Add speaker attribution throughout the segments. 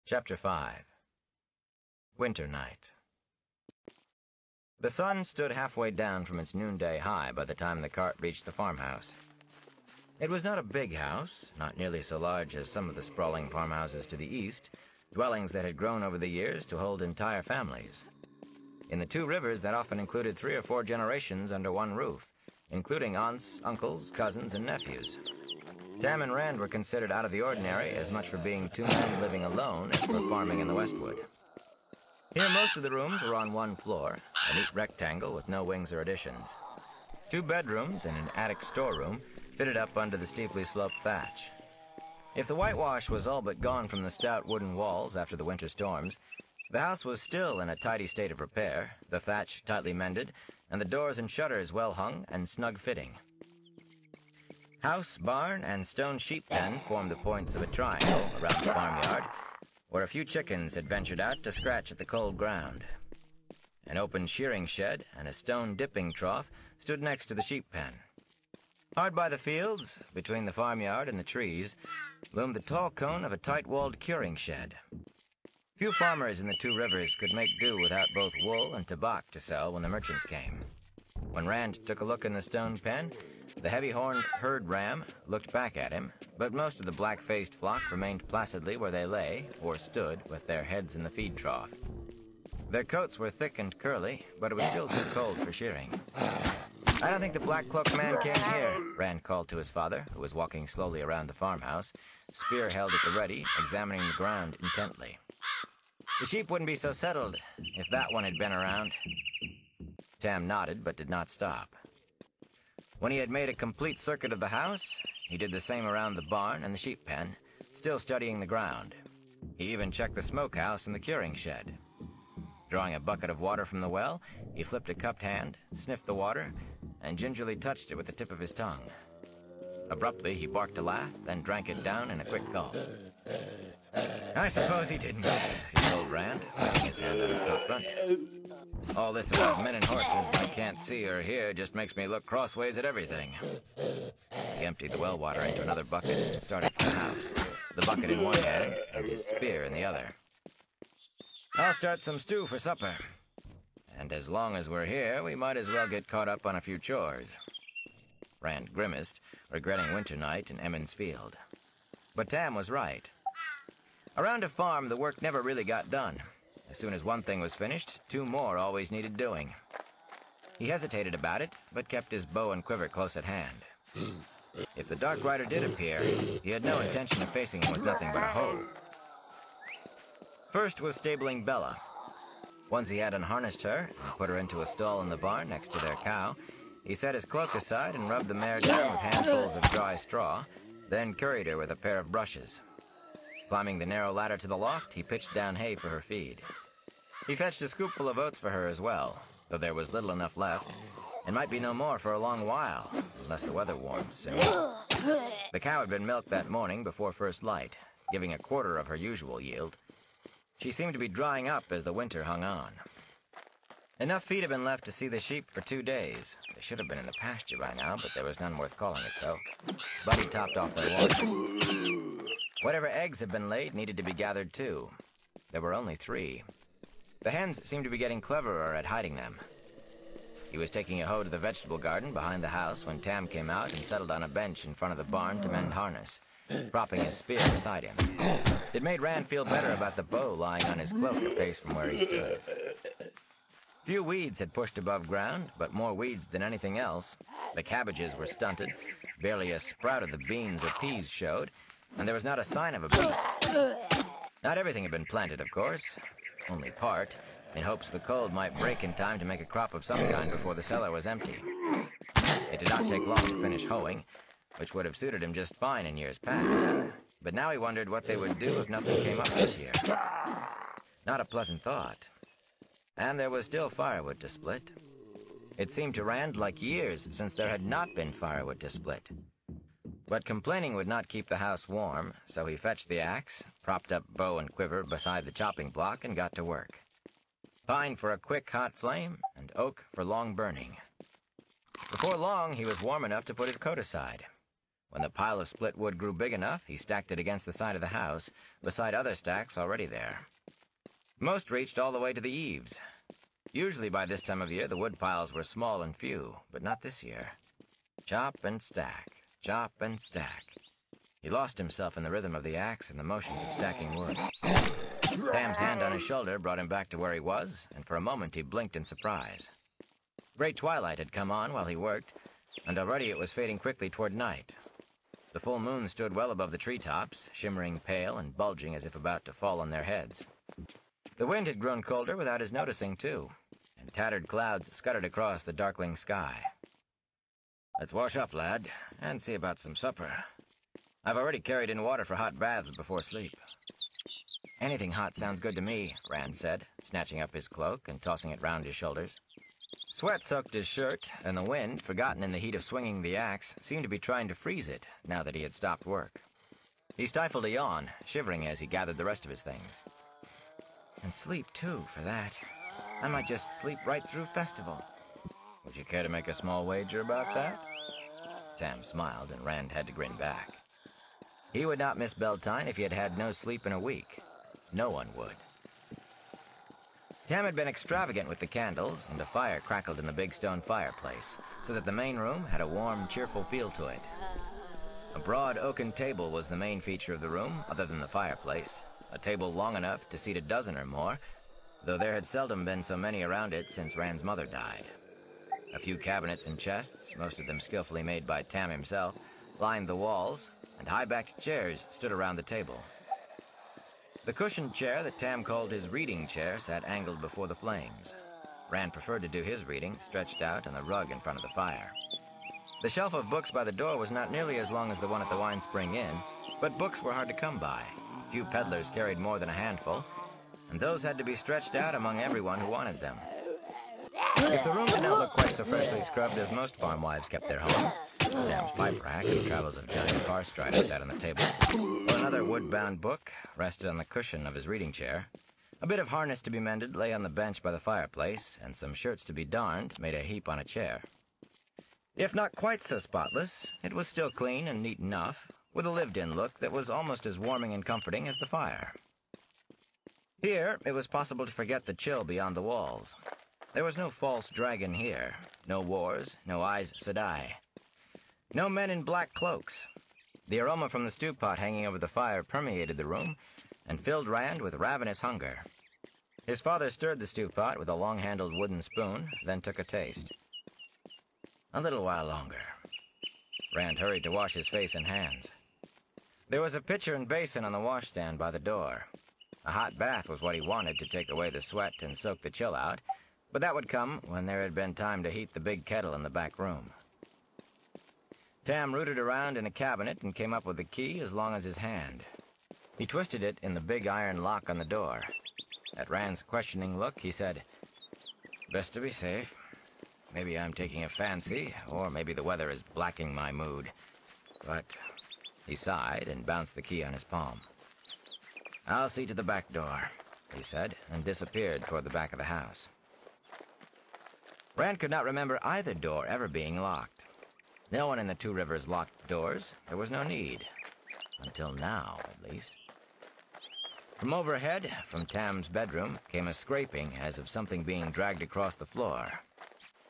Speaker 1: Chapter 5. Winter Night. The sun stood halfway down from its noonday high by the time the cart reached the farmhouse. It was not a big house, not nearly so large as some of the sprawling farmhouses to the east, dwellings that had grown over the years to hold entire families. In the Two Rivers, that often included 3 or 4 generations under one roof, including aunts, uncles, cousins, and nephews. Tam and Rand were considered out of the ordinary, as much for being 2 men living alone as for farming in the Westwood. Here, most of the rooms were on one floor, a neat rectangle with no wings or additions. 2 bedrooms and an attic storeroom fitted up under the steeply sloped thatch. If the whitewash was all but gone from the stout wooden walls after the winter storms, the house was still in a tidy state of repair, the thatch tightly mended, and the doors and shutters well hung and snug-fitting. House, barn, and stone sheep pen formed the points of a triangle around the farmyard, where a few chickens had ventured out to scratch at the cold ground. An open shearing shed and a stone dipping trough stood next to the sheep pen. Hard by the fields, between the farmyard and the trees, loomed the tall cone of a tight-walled curing shed. Few farmers in the Two Rivers could make do without both wool and tobacco to sell when the merchants came. When Rand took a look in the stone pen, the heavy-horned herd ram looked back at him, but most of the black-faced flock remained placidly where they lay, or stood, with their heads in the feed trough. Their coats were thick and curly, but it was still too cold for shearing. "I don't think the black-cloaked man came here," Rand called to his father, who was walking slowly around the farmhouse, spear held at the ready, examining the ground intently. "The sheep wouldn't be so settled if that one had been around." Tam nodded, but did not stop. When he had made a complete circuit of the house, he did the same around the barn and the sheep pen, still studying the ground. He even checked the smokehouse and the curing shed. Drawing a bucket of water from the well, he flipped a cupped hand, sniffed the water, and gingerly touched it with the tip of his tongue. Abruptly, he barked a laugh, then drank it down in a quick gulp. "I suppose he didn't," he told Rand, putting his hand on his coat front. "All this about men and horses I can't see or hear just makes me look crossways at everything." He emptied the well water into another bucket and started for the house, the bucket in one hand and his spear in the other. "I'll start some stew for supper. And as long as we're here, we might as well get caught up on a few chores." Rand grimaced, regretting winter night in Emmons Field. But Tam was right. Around a farm, the work never really got done. As soon as one thing was finished, 2 more always needed doing. He hesitated about it, but kept his bow and quiver close at hand. If the Dark Rider did appear, he had no intention of facing him with nothing but a hoe. First was stabling Bella. Once he had unharnessed her and put her into a stall in the barn next to their cow, he set his cloak aside and rubbed the mare down with handfuls of dry straw, then curried her with a pair of brushes. Climbing the narrow ladder to the loft, he pitched down hay for her feed. He fetched a scoopful of oats for her as well, though there was little enough left, and might be no more for a long while, unless the weather warms soon. The cow had been milked that morning before first light, giving a quarter of her usual yield. She seemed to be drying up as the winter hung on. Enough feed had been left to see the sheep for 2 days. They should have been in the pasture by now, but there was none worth calling it so. Buddy topped off their water. Whatever eggs had been laid needed to be gathered too. There were only 3. The hens seemed to be getting cleverer at hiding them. He was taking a hoe to the vegetable garden behind the house when Tam came out and settled on a bench in front of the barn to mend harness, propping his spear beside him. It made Rand feel better about the bow lying on his cloak a pace from where he stood. Few weeds had pushed above ground, but more weeds than anything else. The cabbages were stunted, barely a sprout of the beans or peas showed, and there was not a sign of a beet. Not everything had been planted, of course, only part, in hopes the cold might break in time to make a crop of some kind before the cellar was empty. It did not take long to finish hoeing, which would have suited him just fine in years past. But now he wondered what they would do if nothing came up this year. Not a pleasant thought. And there was still firewood to split. It seemed to Rand like years since there had not been firewood to split. But complaining would not keep the house warm, so he fetched the axe, propped up bow and quiver beside the chopping block, and got to work. Pine for a quick, hot flame, and oak for long burning. Before long, he was warm enough to put his coat aside. When the pile of split wood grew big enough, he stacked it against the side of the house, beside other stacks already there. Most reached all the way to the eaves. Usually by this time of year, the wood piles were small and few, but not this year. Chop and stack, chop and stack. He lost himself in the rhythm of the axe and the motions of stacking wood. Sam's hand on his shoulder brought him back to where he was, and for a moment he blinked in surprise. Great twilight had come on while he worked, and already it was fading quickly toward night. The full moon stood well above the treetops, shimmering pale and bulging as if about to fall on their heads. The wind had grown colder without his noticing, too, and tattered clouds scuttered across the darkling sky. "Let's wash up, lad, and see about some supper. I've already carried in water for hot baths before sleep." "Anything hot sounds good to me," Rand said, snatching up his cloak and tossing it round his shoulders. Sweat soaked his shirt, and the wind, forgotten in the heat of swinging the axe, seemed to be trying to freeze it now that he had stopped work. He stifled a yawn, shivering as he gathered the rest of his things. "And sleep, too, for that. I might just sleep right through festival." "Would you care to make a small wager about that?" Tam smiled, and Rand had to grin back. He would not miss Beltane if he had had no sleep in a week. No one would. Tam had been extravagant with the candles, and a fire crackled in the big stone fireplace, so that the main room had a warm, cheerful feel to it. A broad oaken table was the main feature of the room, other than the fireplace, a table long enough to seat a dozen or more, though there had seldom been so many around it since Rand's mother died. A few cabinets and chests, most of them skillfully made by Tam himself, lined the walls, and high-backed chairs stood around the table. The cushioned chair that Tam called his reading chair sat angled before the flames. Rand preferred to do his reading stretched out on the rug in front of the fire. The shelf of books by the door was not nearly as long as the one at the Wine Spring Inn, but books were hard to come by. Few peddlers carried more than a handful, and those had to be stretched out among everyone who wanted them. If the room did not look quite so freshly scrubbed as most farm wives kept their homes, Sam's pipe rack and travels of giant Farstrider sat on the table, while another wood-bound book rested on the cushion of his reading chair. A bit of harness to be mended lay on the bench by the fireplace, and some shirts to be darned made a heap on a chair. If not quite so spotless, it was still clean and neat enough, with a lived-in look that was almost as warming and comforting as the fire. Here, it was possible to forget the chill beyond the walls. There was no false dragon here, no wars, no Aes Sedai. No men in black cloaks. The aroma from the stew pot hanging over the fire permeated the room and filled Rand with ravenous hunger. His father stirred the stew pot with a long-handled wooden spoon, then took a taste. A little while longer. Rand hurried to wash his face and hands. There was a pitcher and basin on the washstand by the door. A hot bath was what he wanted to take away the sweat and soak the chill out, but that would come when there had been time to heat the big kettle in the back room. Tam rooted around in a cabinet and came up with a key as long as his hand. He twisted it in the big iron lock on the door. At Rand's questioning look, he said, "Best to be safe. Maybe I'm taking a fancy, or maybe the weather is blacking my mood. But..." He sighed and bounced the key on his palm. "I'll see to the back door," he said, and disappeared toward the back of the house. Rand could not remember either door ever being locked. No one in the Two Rivers locked doors. There was no need. Until now, at least. From overhead, from Tam's bedroom, came a scraping as of something being dragged across the floor.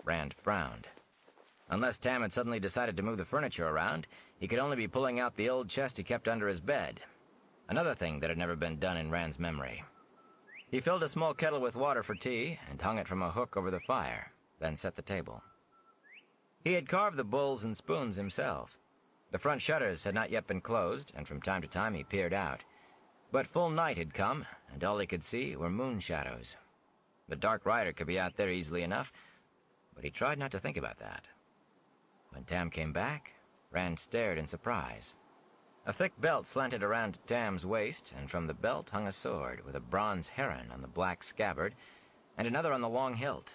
Speaker 1: Rand frowned. Unless Tam had suddenly decided to move the furniture around, he could only be pulling out the old chest he kept under his bed. Another thing that had never been done in Rand's memory. He filled a small kettle with water for tea and hung it from a hook over the fire, then set the table. He had carved the bowls and spoons himself. The front shutters had not yet been closed, and from time to time he peered out. But full night had come, and all he could see were moon shadows. The Dark Rider could be out there easily enough, but he tried not to think about that. When Tam came back, Rand stared in surprise. A thick belt slanted around Tam's waist, and from the belt hung a sword with a bronze heron on the black scabbard and another on the long hilt.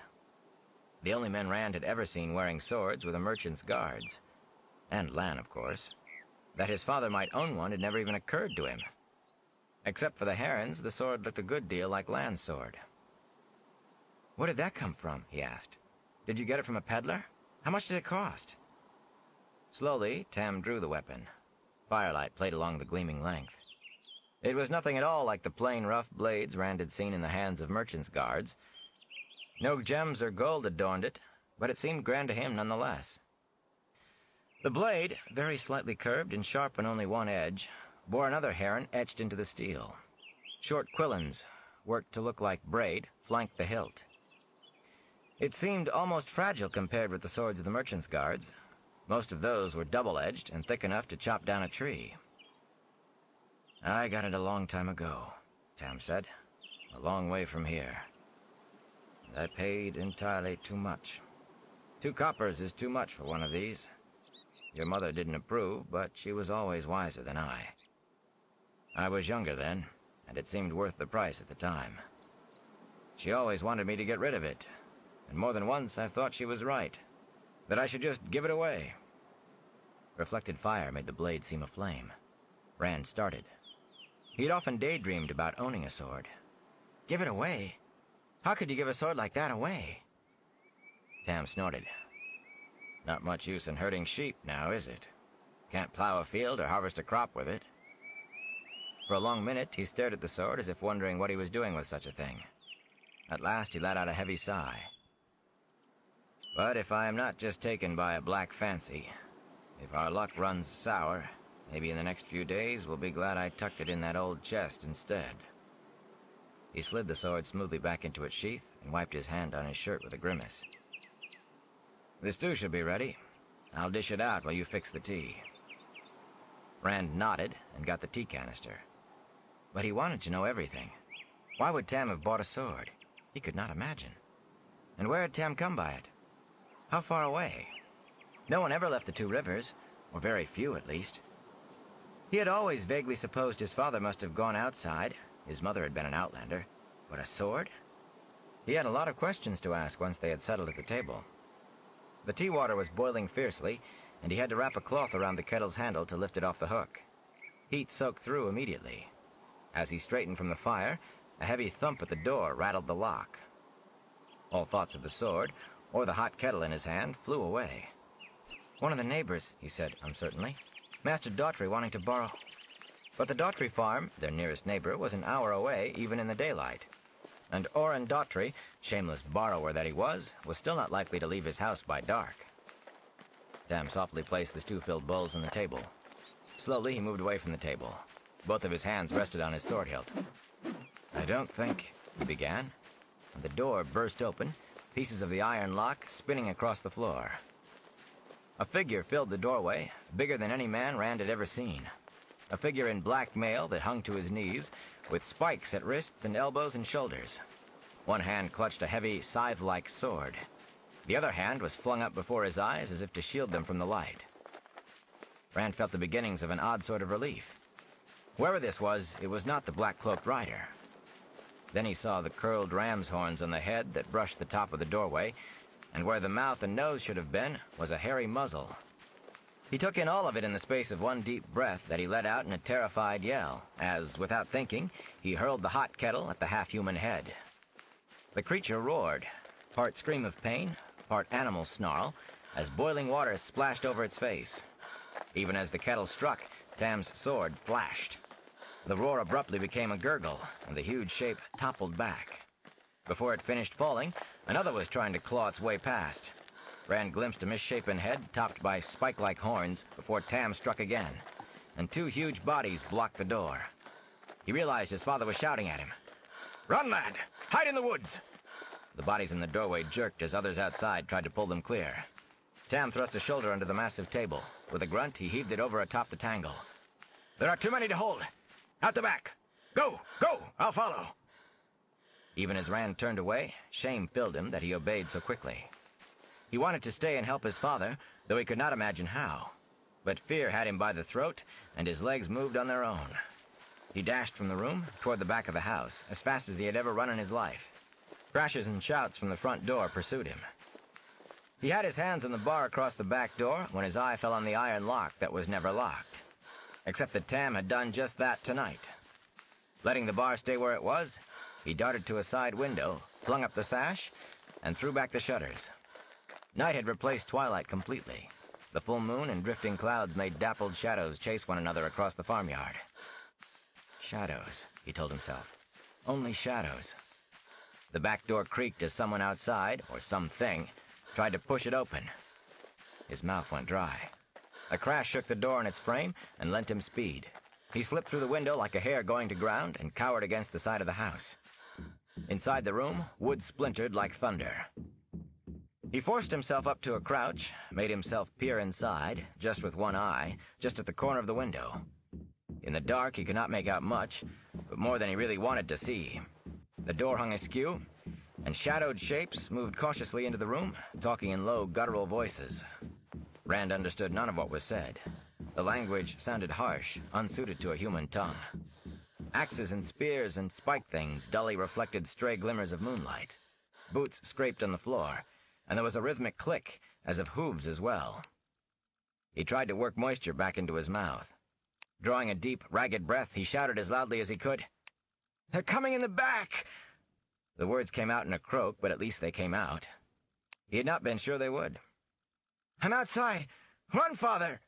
Speaker 1: The only men Rand had ever seen wearing swords were the merchant's guards. And Lan, of course. That his father might own one had never even occurred to him. Except for the herons, the sword looked a good deal like Lan's sword. "Where did that come from?" he asked. "Did you get it from a peddler? How much did it cost?" Slowly, Tam drew the weapon. Firelight played along the gleaming length. It was nothing at all like the plain, rough blades Rand had seen in the hands of merchants' guards. No gems or gold adorned it, but it seemed grand to him nonetheless. The blade, very slightly curved and sharp on only one edge, bore another heron etched into the steel. Short quillons, worked to look like braid, flanked the hilt. It seemed almost fragile compared with the swords of the merchants' guards. Most of those were double-edged and thick enough to chop down a tree. "I got it a long time ago," Tam said. "A long way from here. I paid entirely too much. 2 coppers is too much for one of these. Your mother didn't approve, but she was always wiser than I. I was younger then, and it seemed worth the price at the time. She always wanted me to get rid of it, and more than once I thought she was right, that I should just give it away." Reflected fire made the blade seem aflame. Rand started. He'd often daydreamed about owning a sword. "Give it away? How could you give a sword like that away?" Tam snorted. "Not much use in herding sheep now, is it? Can't plow a field or harvest a crop with it." For a long minute, he stared at the sword as if wondering what he was doing with such a thing. At last, he let out a heavy sigh. "But if I am not just taken by a black fancy, if our luck runs sour, maybe in the next few days we'll be glad I tucked it in that old chest instead." He slid the sword smoothly back into its sheath and wiped his hand on his shirt with a grimace. "The stew should be ready. I'll dish it out while you fix the tea." Rand nodded and got the tea canister. But he wanted to know everything. Why would Tam have bought a sword? He could not imagine. And where had Tam come by it? How far away? No one ever left the Two Rivers, or very few at least. He had always vaguely supposed his father must have gone outside. His mother had been an outlander. But a sword? He had a lot of questions to ask once they had settled at the table. The tea water was boiling fiercely, and he had to wrap a cloth around the kettle's handle to lift it off the hook. Heat soaked through immediately. As he straightened from the fire, a heavy thump at the door rattled the lock. All thoughts of the sword, or the hot kettle in his hand, flew away. "One of the neighbors," he said uncertainly. "Master Daughtry wanting to borrow..." But the Daughtry farm, their nearest neighbor, was an hour away even in the daylight. And Oren Daughtry, shameless borrower that he was still not likely to leave his house by dark. Tam softly placed the stew-filled bowls on the table. Slowly, he moved away from the table. Both of his hands rested on his sword hilt. "I don't think," he began, and the door burst open, pieces of the iron lock spinning across the floor. A figure filled the doorway, bigger than any man Rand had ever seen. A figure in black mail that hung to his knees, with spikes at wrists and elbows and shoulders. One hand clutched a heavy, scythe-like sword. The other hand was flung up before his eyes as if to shield them from the light. Rand felt the beginnings of an odd sort of relief. Whoever this was, it was not the black-cloaked rider. Then he saw the curled ram's horns on the head that brushed the top of the doorway, and where the mouth and nose should have been was a hairy muzzle. He took in all of it in the space of one deep breath that he let out in a terrified yell, as, without thinking, he hurled the hot kettle at the half-human head. The creature roared, part scream of pain, part animal snarl, as boiling water splashed over its face. Even as the kettle struck, Tam's sword flashed. The roar abruptly became a gurgle, and the huge shape toppled back. Before it finished falling, another was trying to claw its way past. Rand glimpsed a misshapen head topped by spike-like horns before Tam struck again, and two huge bodies blocked the door. He realized his father was shouting at him. "Run, lad! Hide in the woods!" The bodies in the doorway jerked as others outside tried to pull them clear. Tam thrust a shoulder under the massive table. With a grunt, he heaved it over atop the tangle. "There are too many to hold! Out the back! Go! Go! I'll follow!" Even as Rand turned away, shame filled him that he obeyed so quickly. He wanted to stay and help his father, though he could not imagine how. But fear had him by the throat, and his legs moved on their own. He dashed from the room toward the back of the house, as fast as he had ever run in his life. Crashes and shouts from the front door pursued him. He had his hands on the bar across the back door when his eye fell on the iron lock that was never locked. Except that Tam had done just that tonight. Letting the bar stay where it was, he darted to a side window, flung up the sash, and threw back the shutters. Night had replaced twilight completely. The full moon and drifting clouds made dappled shadows chase one another across the farmyard. Shadows, he told himself. Only shadows. The back door creaked as someone outside, or something, tried to push it open. His mouth went dry. A crash shook the door in its frame and lent him speed. He slipped through the window like a hare going to ground and cowered against the side of the house. Inside the room, wood splintered like thunder. He forced himself up to a crouch, made himself peer inside, just with one eye, just at the corner of the window. In the dark, he could not make out much, but more than he really wanted to see. The door hung askew, and shadowed shapes moved cautiously into the room, talking in low, guttural voices. Rand understood none of what was said. The language sounded harsh, unsuited to a human tongue. Axes and spears and spike things dully reflected stray glimmers of moonlight. Boots scraped on the floor, and there was a rhythmic click, as of hooves as well. He tried to work moisture back into his mouth. Drawing a deep, ragged breath, he shouted as loudly as he could, "They're coming in the back!" The words came out in a croak, but at least they came out. He had not been sure they would. "I'm outside! Run, Father!"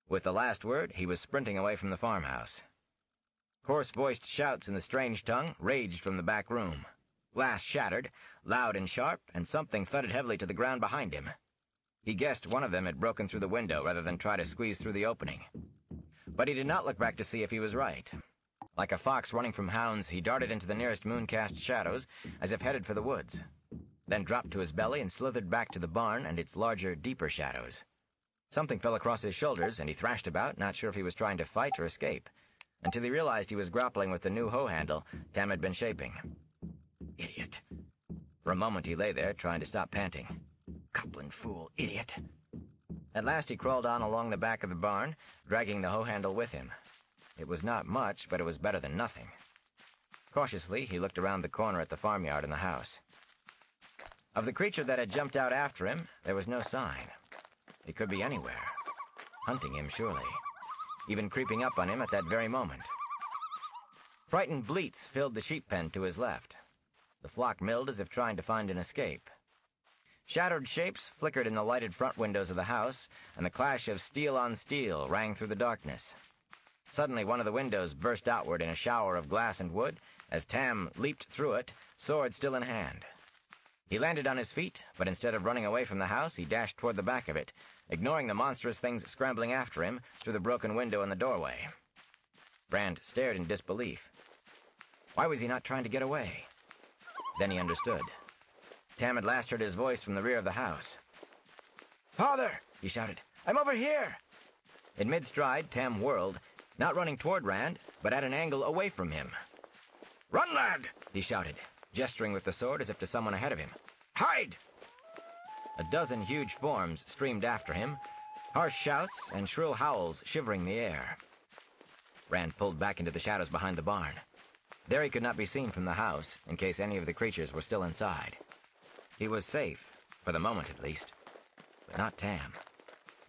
Speaker 1: With the last word, he was sprinting away from the farmhouse. Hoarse-voiced shouts in the strange tongue raged from the back room. Glass shattered, loud and sharp, and something thudded heavily to the ground behind him. He guessed one of them had broken through the window rather than try to squeeze through the opening. But he did not look back to see if he was right. Like a fox running from hounds, he darted into the nearest moon-cast shadows, as if headed for the woods, then dropped to his belly and slithered back to the barn and its larger, deeper shadows. Something fell across his shoulders, and he thrashed about, not sure if he was trying to fight or escape, until he realized he was grappling with the new hoe handle Tam had been shaping. Idiot. For a moment he lay there, trying to stop panting. Coupling fool, idiot. At last he crawled on along the back of the barn, dragging the hoe handle with him. It was not much, but it was better than nothing. Cautiously, he looked around the corner at the farmyard and the house. Of the creature that had jumped out after him, there was no sign. It could be anywhere. Hunting him, surely. Even creeping up on him at that very moment. Frightened bleats filled the sheep pen to his left. The flock milled as if trying to find an escape. Shattered shapes flickered in the lighted front windows of the house, and the clash of steel on steel rang through the darkness. Suddenly, one of the windows burst outward in a shower of glass and wood, as Tam leaped through it, sword still in hand. He landed on his feet, but instead of running away from the house, he dashed toward the back of it, ignoring the monstrous things scrambling after him through the broken window in the doorway. Rand stared in disbelief. Why was he not trying to get away? Then he understood. Tam had last heard his voice from the rear of the house. "Father!" he shouted. "I'm over here!" In mid-stride, Tam whirled, not running toward Rand, but at an angle away from him. "Run, lad!" he shouted, gesturing with the sword as if to someone ahead of him. "Hide!" A dozen huge forms streamed after him, Harsh shouts and shrill howls shivering the air. Rand pulled back into the shadows behind the barn. There he could not be seen from the house, in case any of the creatures were still inside. He was safe, for the moment at least. But not Tam.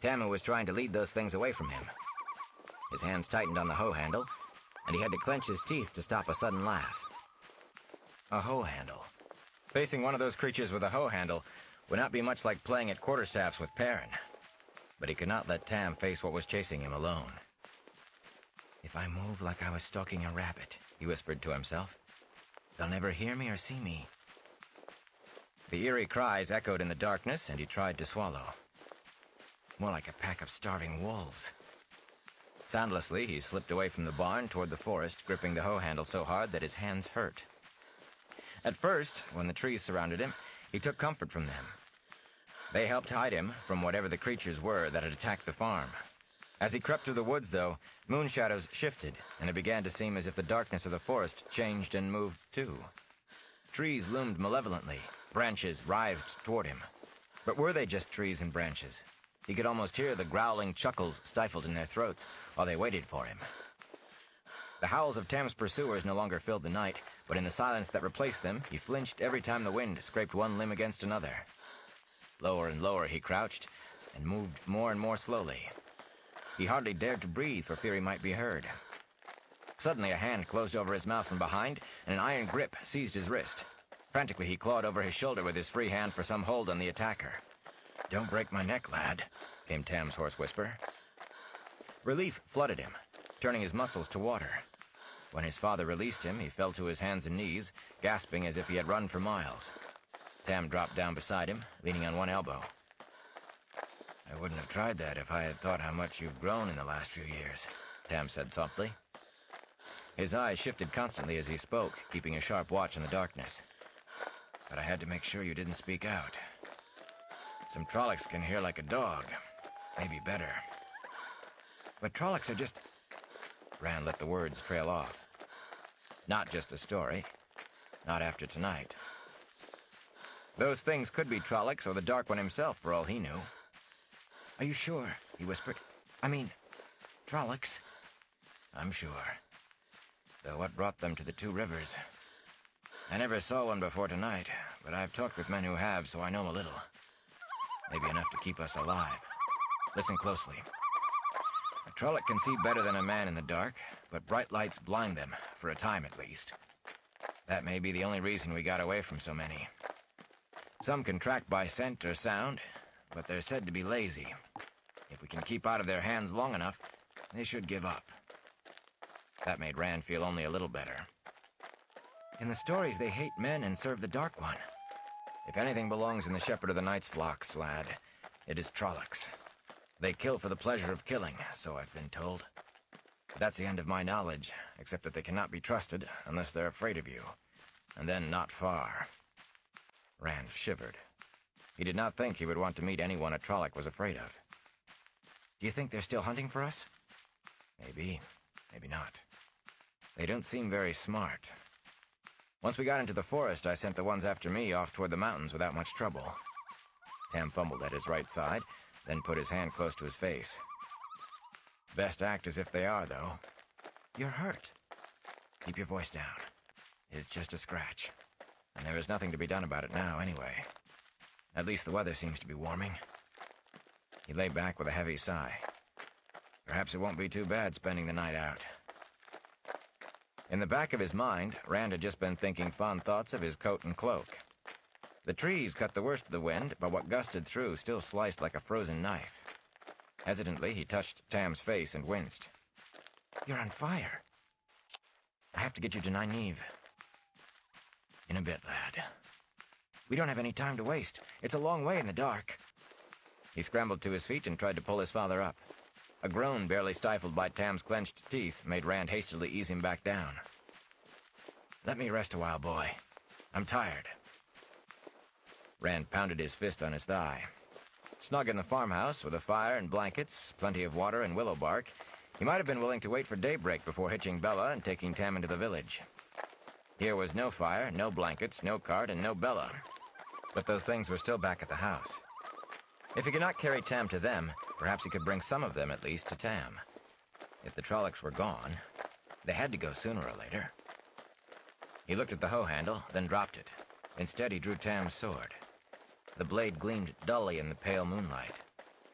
Speaker 1: Tam was trying to lead those things away from him. His hands tightened on the hoe handle, and he had to clench his teeth to stop a sudden laugh. A hoe handle. Facing one of those creatures with a hoe handle would not be much like playing at quarterstaffs with Perrin. But he could not let Tam face what was chasing him alone. If I move like I was stalking a rabbit, he whispered to himself, they'll never hear me or see me. The eerie cries echoed in the darkness, and he tried to swallow. More like a pack of starving wolves. Soundlessly, he slipped away from the barn toward the forest, gripping the hoe handle so hard that his hands hurt. At first, when the trees surrounded him, he took comfort from them. They helped hide him from whatever the creatures were that had attacked the farm. As he crept through the woods, though, moon shadows shifted, and it began to seem as if the darkness of the forest changed and moved too. Trees loomed malevolently, branches writhed toward him. But were they just trees and branches? He could almost hear the growling chuckles stifled in their throats while they waited for him. The howls of Tam's pursuers no longer filled the night, but in the silence that replaced them, he flinched every time the wind scraped one limb against another. Lower and lower he crouched, and moved more and more slowly. He hardly dared to breathe for fear he might be heard. Suddenly a hand closed over his mouth from behind, and an iron grip seized his wrist. Frantically he clawed over his shoulder with his free hand for some hold on the attacker. "Don't break my neck, lad," came Tam's hoarse whisper. Relief flooded him, turning his muscles to water. When his father released him, he fell to his hands and knees, gasping as if he had run for miles. Tam dropped down beside him, leaning on one elbow. "I wouldn't have tried that if I had thought how much you've grown in the last few years," Tam said softly. His eyes shifted constantly as he spoke, keeping a sharp watch in the darkness. "But I had to make sure you didn't speak out. Some Trollocs can hear like a dog. Maybe better. But Trollocs are just..." Rand let the words trail off. Not just a story. Not after tonight. Those things could be Trollocs or the Dark One himself, for all he knew. "Are you sure?" he whispered. "I mean, Trollocs?" "I'm sure. Though what brought them to the Two Rivers? I never saw one before tonight, but I've talked with men who have, so I know a little. Maybe enough to keep us alive. Listen closely. A Trolloc can see better than a man in the dark, but bright lights blind them, for a time at least. That may be the only reason we got away from so many. Some can track by scent or sound, but they're said to be lazy. If we can keep out of their hands long enough, they should give up." That made Rand feel only a little better. "In the stories, they hate men and serve the Dark One. If anything belongs in the Shepherd of the Night's flocks, lad, it is Trollocs. They kill for the pleasure of killing, so I've been told. But that's the end of my knowledge, except that they cannot be trusted unless they're afraid of you, and then not far." Rand shivered. He did not think he would want to meet anyone a Trolloc was afraid of. "Do you think they're still hunting for us?" "Maybe. Maybe not. They don't seem very smart. Once we got into the forest, I sent the ones after me off toward the mountains without much trouble." Tam fumbled at his right side, then put his hand close to his face. "Best act as if they are, though." "You're hurt." "Keep your voice down. It's just a scratch. And there is nothing to be done about it now, anyway. At least the weather seems to be warming." He lay back with a heavy sigh. Perhaps it won't be too bad spending the night out. In the back of his mind, Rand had just been thinking fond thoughts of his coat and cloak. The trees cut the worst of the wind, but what gusted through still sliced like a frozen knife. Hesitantly, he touched Tam's face and winced. "You're on fire." "I have to get you to Nynaeve." "In a bit, lad. We don't have any time to waste. It's a long way in the dark." He scrambled to his feet and tried to pull his father up. A groan barely stifled by Tam's clenched teeth made Rand hastily ease him back down. "Let me rest a while, boy. I'm tired." Rand pounded his fist on his thigh. Snug in the farmhouse, with a fire and blankets, plenty of water and willow bark, he might have been willing to wait for daybreak before hitching Bella and taking Tam into the village. Here was no fire, no blankets, no cart, and no Bella. But those things were still back at the house. If he could not carry Tam to them, Perhaps he could bring some of them, at least, to Tam. If the Trollocs were gone, they had to go sooner or later. He looked at the hoe handle, then dropped it. Instead, he drew Tam's sword. The blade gleamed dully in the pale moonlight.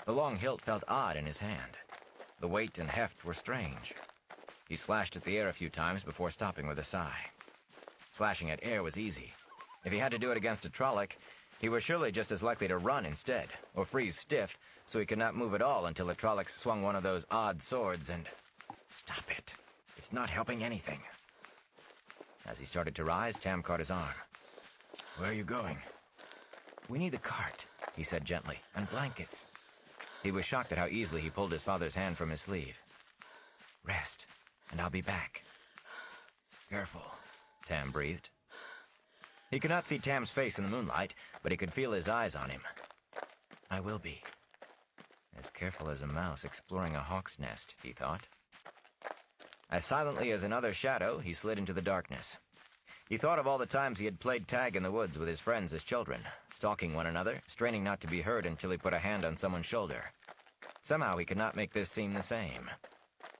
Speaker 1: The long hilt felt odd in his hand. The weight and heft were strange. He slashed at the air a few times before stopping with a sigh. Slashing at air was easy. If he had to do it against a Trolloc, he was surely just as likely to run instead, or freeze stiff, so he could not move at all until the Trolloc swung one of those odd swords and... Stop it. It's not helping anything. As he started to rise, Tam caught his arm. Where are you going? We need the cart, he said gently, and blankets. He was shocked at how easily he pulled his father's hand from his sleeve. Rest, and I'll be back. Careful, Tam breathed. He could not see Tam's face in the moonlight, but he could feel his eyes on him. I will be. As careful as a mouse exploring a hawk's nest, he thought. As silently as another shadow, he slid into the darkness. He thought of all the times he had played tag in the woods with his friends as children, stalking one another, straining not to be heard until he put a hand on someone's shoulder. Somehow he could not make this seem the same.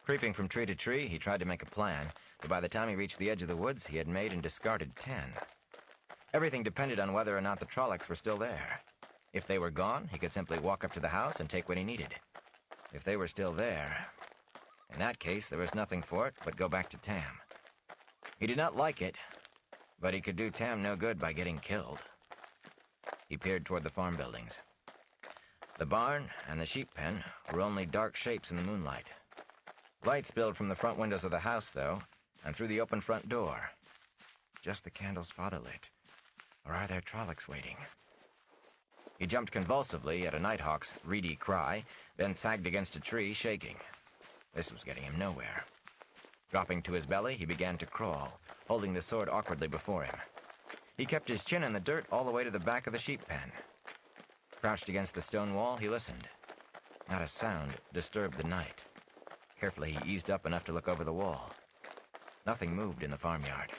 Speaker 1: Creeping from tree to tree, he tried to make a plan, but by the time he reached the edge of the woods, he had made and discarded 10. Everything depended on whether or not the Trollocs were still there. If they were gone, he could simply walk up to the house and take what he needed. If they were still there... In that case, there was nothing for it but go back to Tam. He did not like it, but he could do Tam no good by getting killed. He peered toward the farm buildings. The barn and the sheep pen were only dark shapes in the moonlight. Light spilled from the front windows of the house, though, and through the open front door. Just the candles father lit. Or are there Trollocs waiting? He jumped convulsively at a nighthawk's reedy cry, then sagged against a tree, shaking. This was getting him nowhere. Dropping to his belly, he began to crawl, holding the sword awkwardly before him. He kept his chin in the dirt all the way to the back of the sheep pen. Crouched against the stone wall, he listened. Not a sound disturbed the night. Carefully, he eased up enough to look over the wall. Nothing moved in the farmyard.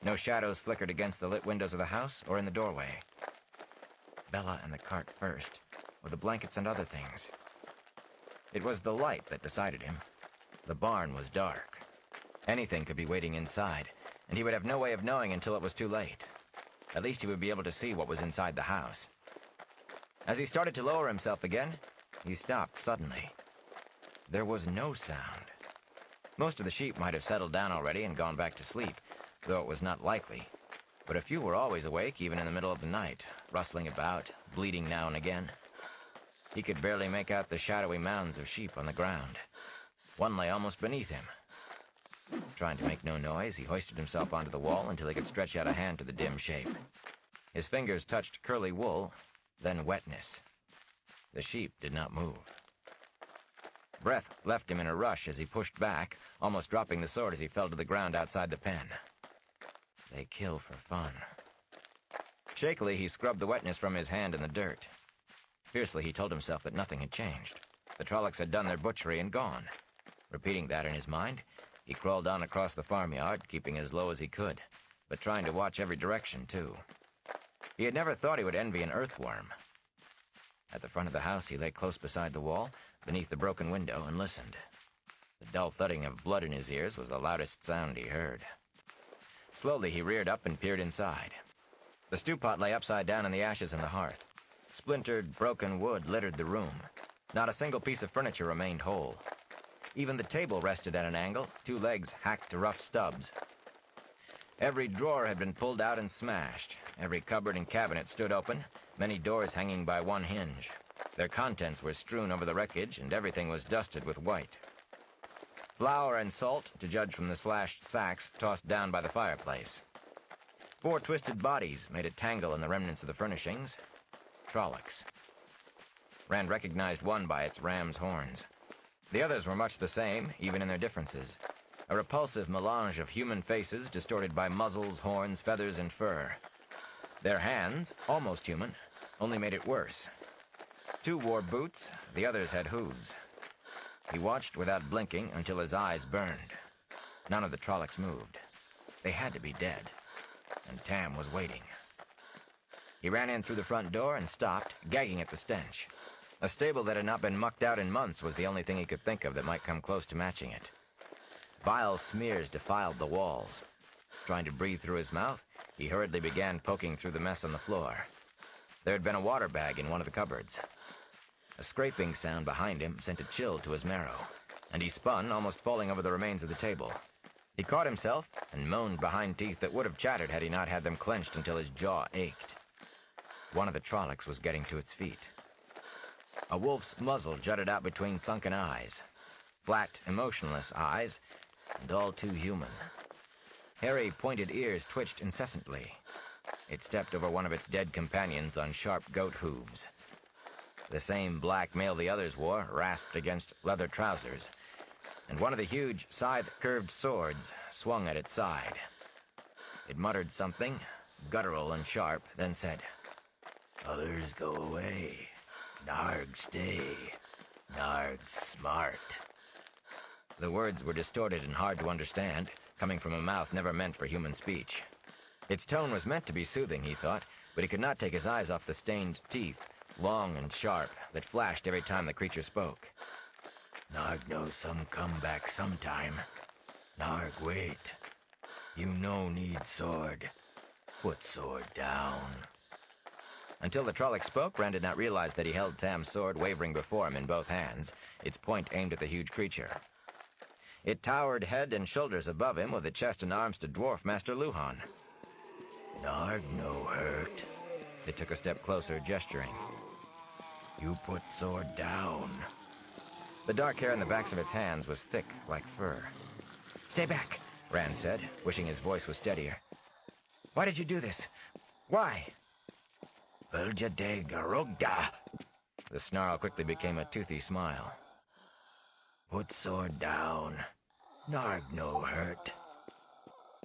Speaker 1: No shadows flickered against the lit windows of the house or in the doorway. Bella and the cart first, with the blankets and other things. It was the light that decided him. The barn was dark. Anything could be waiting inside, and he would have no way of knowing until it was too late. At least he would be able to see what was inside the house. As he started to lower himself again, he stopped suddenly. There was no sound. Most of the sheep might have settled down already and gone back to sleep, though it was not likely. But a few were always awake, even in the middle of the night, rustling about, bleating now and again. He could barely make out the shadowy mounds of sheep on the ground. One lay almost beneath him. Trying to make no noise, he hoisted himself onto the wall until he could stretch out a hand to the dim shape. His fingers touched curly wool, then wetness. The sheep did not move. Breath left him in a rush as he pushed back, almost dropping the sword as he fell to the ground outside the pen. They kill for fun. Shakily, he scrubbed the wetness from his hand in the dirt. Fiercely, he told himself that nothing had changed. The Trollocs had done their butchery and gone. Repeating that in his mind, he crawled on across the farmyard, keeping as low as he could, but trying to watch every direction, too. He had never thought he would envy an earthworm. At the front of the house, he lay close beside the wall, beneath the broken window, and listened. The dull thudding of blood in his ears was the loudest sound he heard. Slowly, he reared up and peered inside. The stew pot lay upside down in the ashes in the hearth. Splintered, broken wood littered the room. Not a single piece of furniture remained whole. Even the table rested at an angle, 2 legs hacked to rough stubs. Every drawer had been pulled out and smashed. Every cupboard and cabinet stood open, many doors hanging by one hinge. Their contents were strewn over the wreckage, and everything was dusted with white. Flour and salt, to judge from the slashed sacks tossed down by the fireplace. 4 twisted bodies made a tangle in the remnants of the furnishings. Trollocs. Rand recognized one by its ram's horns. The others were much the same, even in their differences. A repulsive melange of human faces distorted by muzzles, horns, feathers, and fur. Their hands, almost human, only made it worse. 2 wore boots, the others had hooves. He watched without blinking until his eyes burned. None of the Trollocs moved. They had to be dead, and Tam was waiting. He ran in through the front door and stopped, gagging at the stench. A stable that had not been mucked out in months was the only thing he could think of that might come close to matching it. Vile smears defiled the walls. Trying to breathe through his mouth, he hurriedly began poking through the mess on the floor. There had been a water bag in one of the cupboards. A scraping sound behind him sent a chill to his marrow, and he spun, almost falling over the remains of the table. He caught himself and moaned behind teeth that would have chattered had he not had them clenched until his jaw ached. One of the Trollocs was getting to its feet. A wolf's muzzle jutted out between sunken eyes. Flat, emotionless eyes, and all too human. Hairy, pointed ears twitched incessantly. It stepped over one of its dead companions on sharp goat hooves. The same black mail the others wore rasped against leather trousers, and one of the huge, scythe-curved swords swung at its side. It muttered something, guttural and sharp, then said, "Others go away. Narg stay. Narg smart." The words were distorted and hard to understand, coming from a mouth never meant for human speech. Its tone was meant to be soothing, he thought, but he could not take his eyes off the stained teeth, long and sharp, that flashed every time the creature spoke. "Narg know some come back sometime. Narg wait. You no need sword. Put sword down." Until the Trolloc spoke, Rand did not realize that he held Tam's sword wavering before him in both hands, its point aimed at the huge creature. It towered head and shoulders above him with the chest and arms to dwarf Master Luhan. "Narg no hurt." It took a step closer, gesturing. "You put sword down." The dark hair on the backs of its hands was thick like fur. "Stay back," Rand said, wishing his voice was steadier. "Why did you do this? Why?" "Belja de Garugda." The snarl quickly became a toothy smile. "Put sword down. Narg no hurt.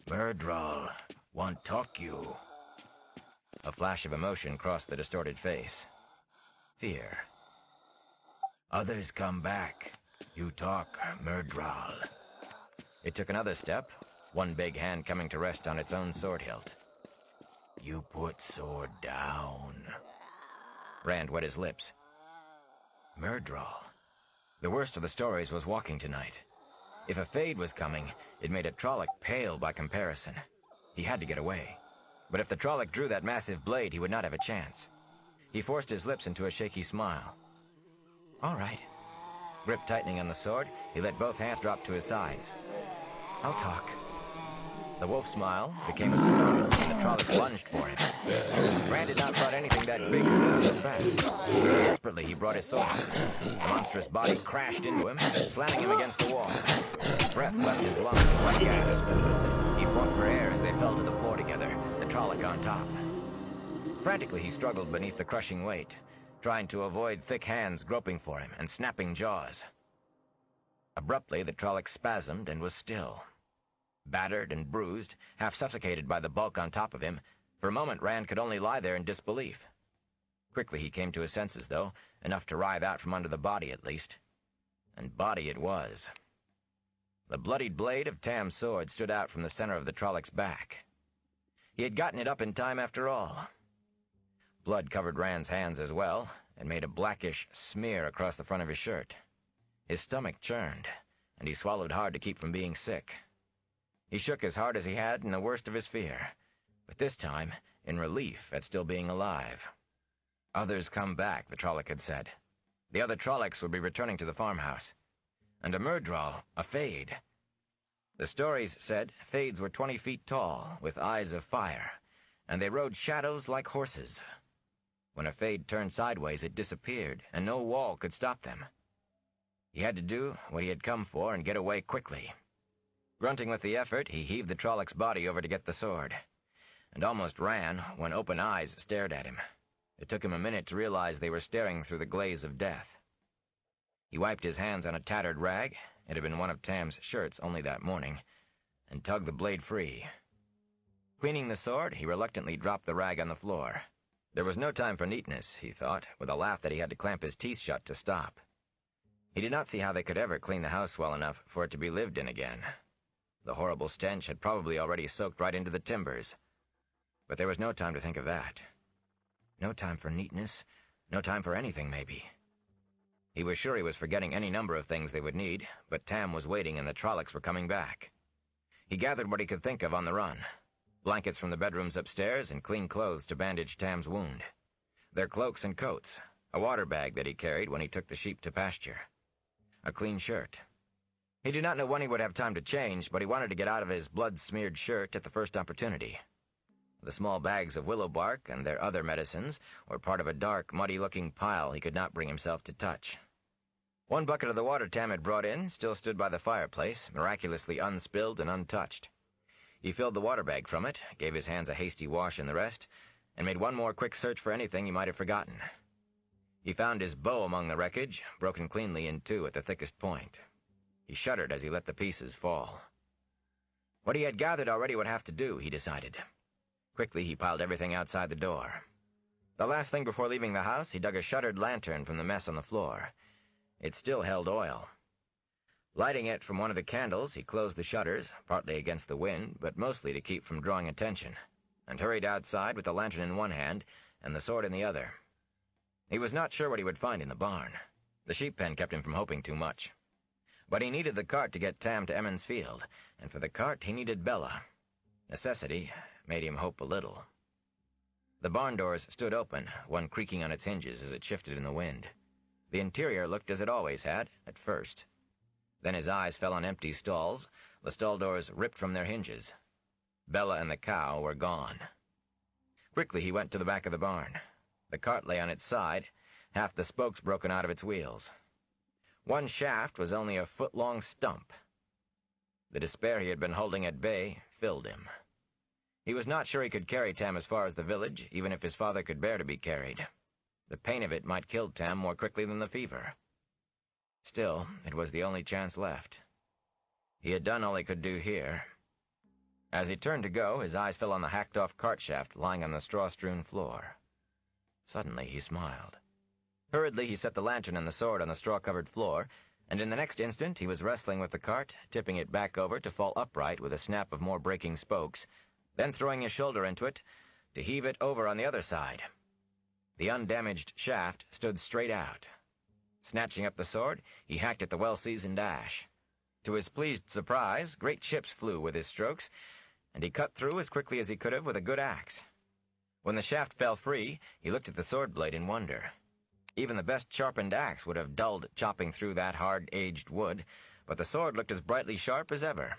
Speaker 1: Myrddraal want talk you." A flash of emotion crossed the distorted face. Fear. "Others come back. You talk, Myrddraal." It took another step, one big hand coming to rest on its own sword hilt. "You put sword down." Rand wet his lips. Myrddraal. The worst of the stories was walking tonight. If a Fade was coming, it made a Trolloc pale by comparison. He had to get away. But if the Trolloc drew that massive blade, he would not have a chance. He forced his lips into a shaky smile. "All right." Grip tightening on the sword, he let both hands drop to his sides. "I'll talk." The wolf smile became a snarl, and the Trolloc lunged for him. Rand had not thought anything that big could move so fast. Desperately, he brought his sword. The monstrous body crashed into him, slamming him against the wall. Breath left his lungs like gasp. He fought for air as they fell to the floor together, the Trolloc on top. Frantically, he struggled beneath the crushing weight, trying to avoid thick hands groping for him and snapping jaws. Abruptly, the Trolloc spasmed and was still. Battered and bruised, half suffocated by the bulk on top of him, for a moment Rand could only lie there in disbelief. Quickly he came to his senses, though, enough to writhe out from under the body at least. And body it was. The bloodied blade of Tam's sword stood out from the center of the Trolloc's back. He had gotten it up in time after all. Blood covered Rand's hands as well, and made a blackish smear across the front of his shirt. His stomach churned, and he swallowed hard to keep from being sick. He shook as hard as he had in the worst of his fear, but this time in relief at still being alive. Others come back, the Trolloc had said. The other Trollocs would be returning to the farmhouse. And a Myrddraal, a Fade. The stories said Fades were 20 feet tall, with eyes of fire, and they rode shadows like horses. When a Fade turned sideways, it disappeared, and no wall could stop them. He had to do what he had come for and get away quickly. Grunting with the effort, he heaved the Trolloc's body over to get the sword, and almost ran when open eyes stared at him. It took him a minute to realize they were staring through the glaze of death. He wiped his hands on a tattered rag, it had been one of Tam's shirts only that morning, and tugged the blade free. Cleaning the sword, he reluctantly dropped the rag on the floor. There was no time for neatness, he thought, with a laugh that he had to clamp his teeth shut to stop. He did not see how they could ever clean the house well enough for it to be lived in again. The horrible stench had probably already soaked right into the timbers. But there was no time to think of that. No time for neatness, no time for anything, maybe. He was sure he was forgetting any number of things they would need, but Tam was waiting and the Trollocs were coming back. He gathered what he could think of on the run. Blankets from the bedrooms upstairs and clean clothes to bandage Tam's wound. Their cloaks and coats, a water bag that he carried when he took the sheep to pasture. A clean shirt. He did not know when he would have time to change, but he wanted to get out of his blood-smeared shirt at the first opportunity. The small bags of willow bark and their other medicines were part of a dark, muddy-looking pile he could not bring himself to touch. One bucket of the water Tam had brought in still stood by the fireplace, miraculously unspilled and untouched. He filled the water bag from it, gave his hands a hasty wash in the rest, and made one more quick search for anything he might have forgotten. He found his bow among the wreckage, broken cleanly in two at the thickest point. He shuddered as he let the pieces fall. What he had gathered already would have to do, he decided. Quickly, he piled everything outside the door. The last thing before leaving the house, he dug a shuttered lantern from the mess on the floor. It still held oil. Lighting it from one of the candles, he closed the shutters, partly against the wind, but mostly to keep from drawing attention, and hurried outside with the lantern in one hand and the sword in the other. He was not sure what he would find in the barn. The sheep pen kept him from hoping too much. But he needed the cart to get Tam to Emmons Field, and for the cart he needed Bella. Necessity made him hope a little. The barn doors stood open, one creaking on its hinges as it shifted in the wind. The interior looked as it always had, at first. Then his eyes fell on empty stalls, the stall doors ripped from their hinges. Bella and the cow were gone. Quickly he went to the back of the barn. The cart lay on its side, half the spokes broken out of its wheels. One shaft was only a foot-long stump. The despair he had been holding at bay filled him. He was not sure he could carry Tam as far as the village, even if his father could bear to be carried. The pain of it might kill Tam more quickly than the fever. Still, it was the only chance left. He had done all he could do here. As he turned to go, his eyes fell on the hacked-off cart shaft lying on the straw-strewn floor. Suddenly he smiled. Hurriedly he set the lantern and the sword on the straw-covered floor, and in the next instant he was wrestling with the cart, tipping it back over to fall upright with a snap of more breaking spokes, then throwing his shoulder into it to heave it over on the other side. The undamaged shaft stood straight out. Snatching up the sword, he hacked at the well-seasoned ash. To his pleased surprise, great chips flew with his strokes, and he cut through as quickly as he could have with a good axe. When the shaft fell free, he looked at the sword blade in wonder. Even the best sharpened axe would have dulled chopping through that hard-aged wood, but the sword looked as brightly sharp as ever.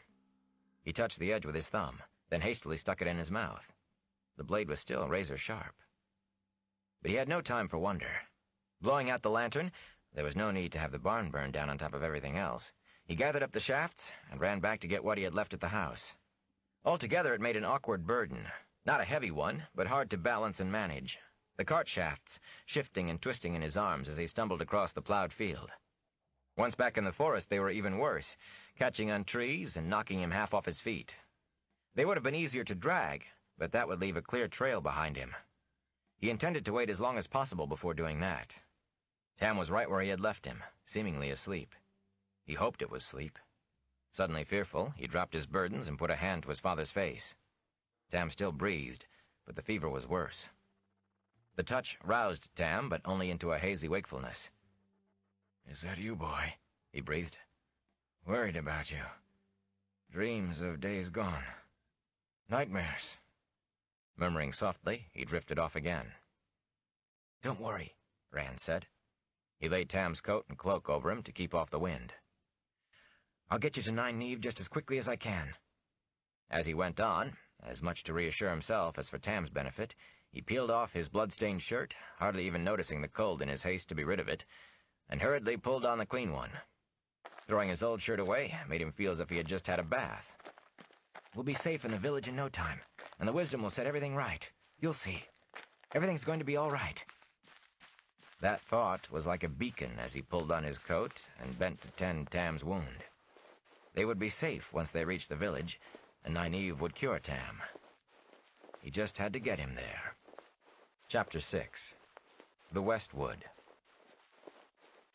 Speaker 1: He touched the edge with his thumb, then hastily stuck it in his mouth. The blade was still razor-sharp. But he had no time for wonder. Blowing out the lantern, there was no need to have the barn burned down on top of everything else. He gathered up the shafts and ran back to get what he had left at the house. Altogether, it made an awkward burden. Not a heavy one, but hard to balance and manage. The cart shafts shifting and twisting in his arms as he stumbled across the plowed field. Once back in the forest, they were even worse, catching on trees and knocking him half off his feet. They would have been easier to drag, but that would leave a clear trail behind him. He intended to wait as long as possible before doing that. Tam was right where he had left him, seemingly asleep. He hoped it was sleep. Suddenly fearful, he dropped his burdens and put a hand to his father's face. Tam still breathed, but the fever was worse. The touch roused Tam, but only into a hazy wakefulness. "Is that you, boy?" he breathed. "Worried about you. Dreams of days gone. Nightmares." Murmuring softly, he drifted off again. "Don't worry," Rand said. He laid Tam's coat and cloak over him to keep off the wind. "I'll get you to Nine Neve just as quickly as I can." As he went on, as much to reassure himself as for Tam's benefit, he peeled off his blood-stained shirt, hardly even noticing the cold in his haste to be rid of it, and hurriedly pulled on the clean one. Throwing his old shirt away made him feel as if he had just had a bath. "We'll be safe in the village in no time, and the wisdom will set everything right. You'll see. Everything's going to be all right." That thought was like a beacon as he pulled on his coat and bent to tend Tam's wound. They would be safe once they reached the village, and Nynaeve would cure Tam. He just had to get him there. Chapter 6. The Westwood.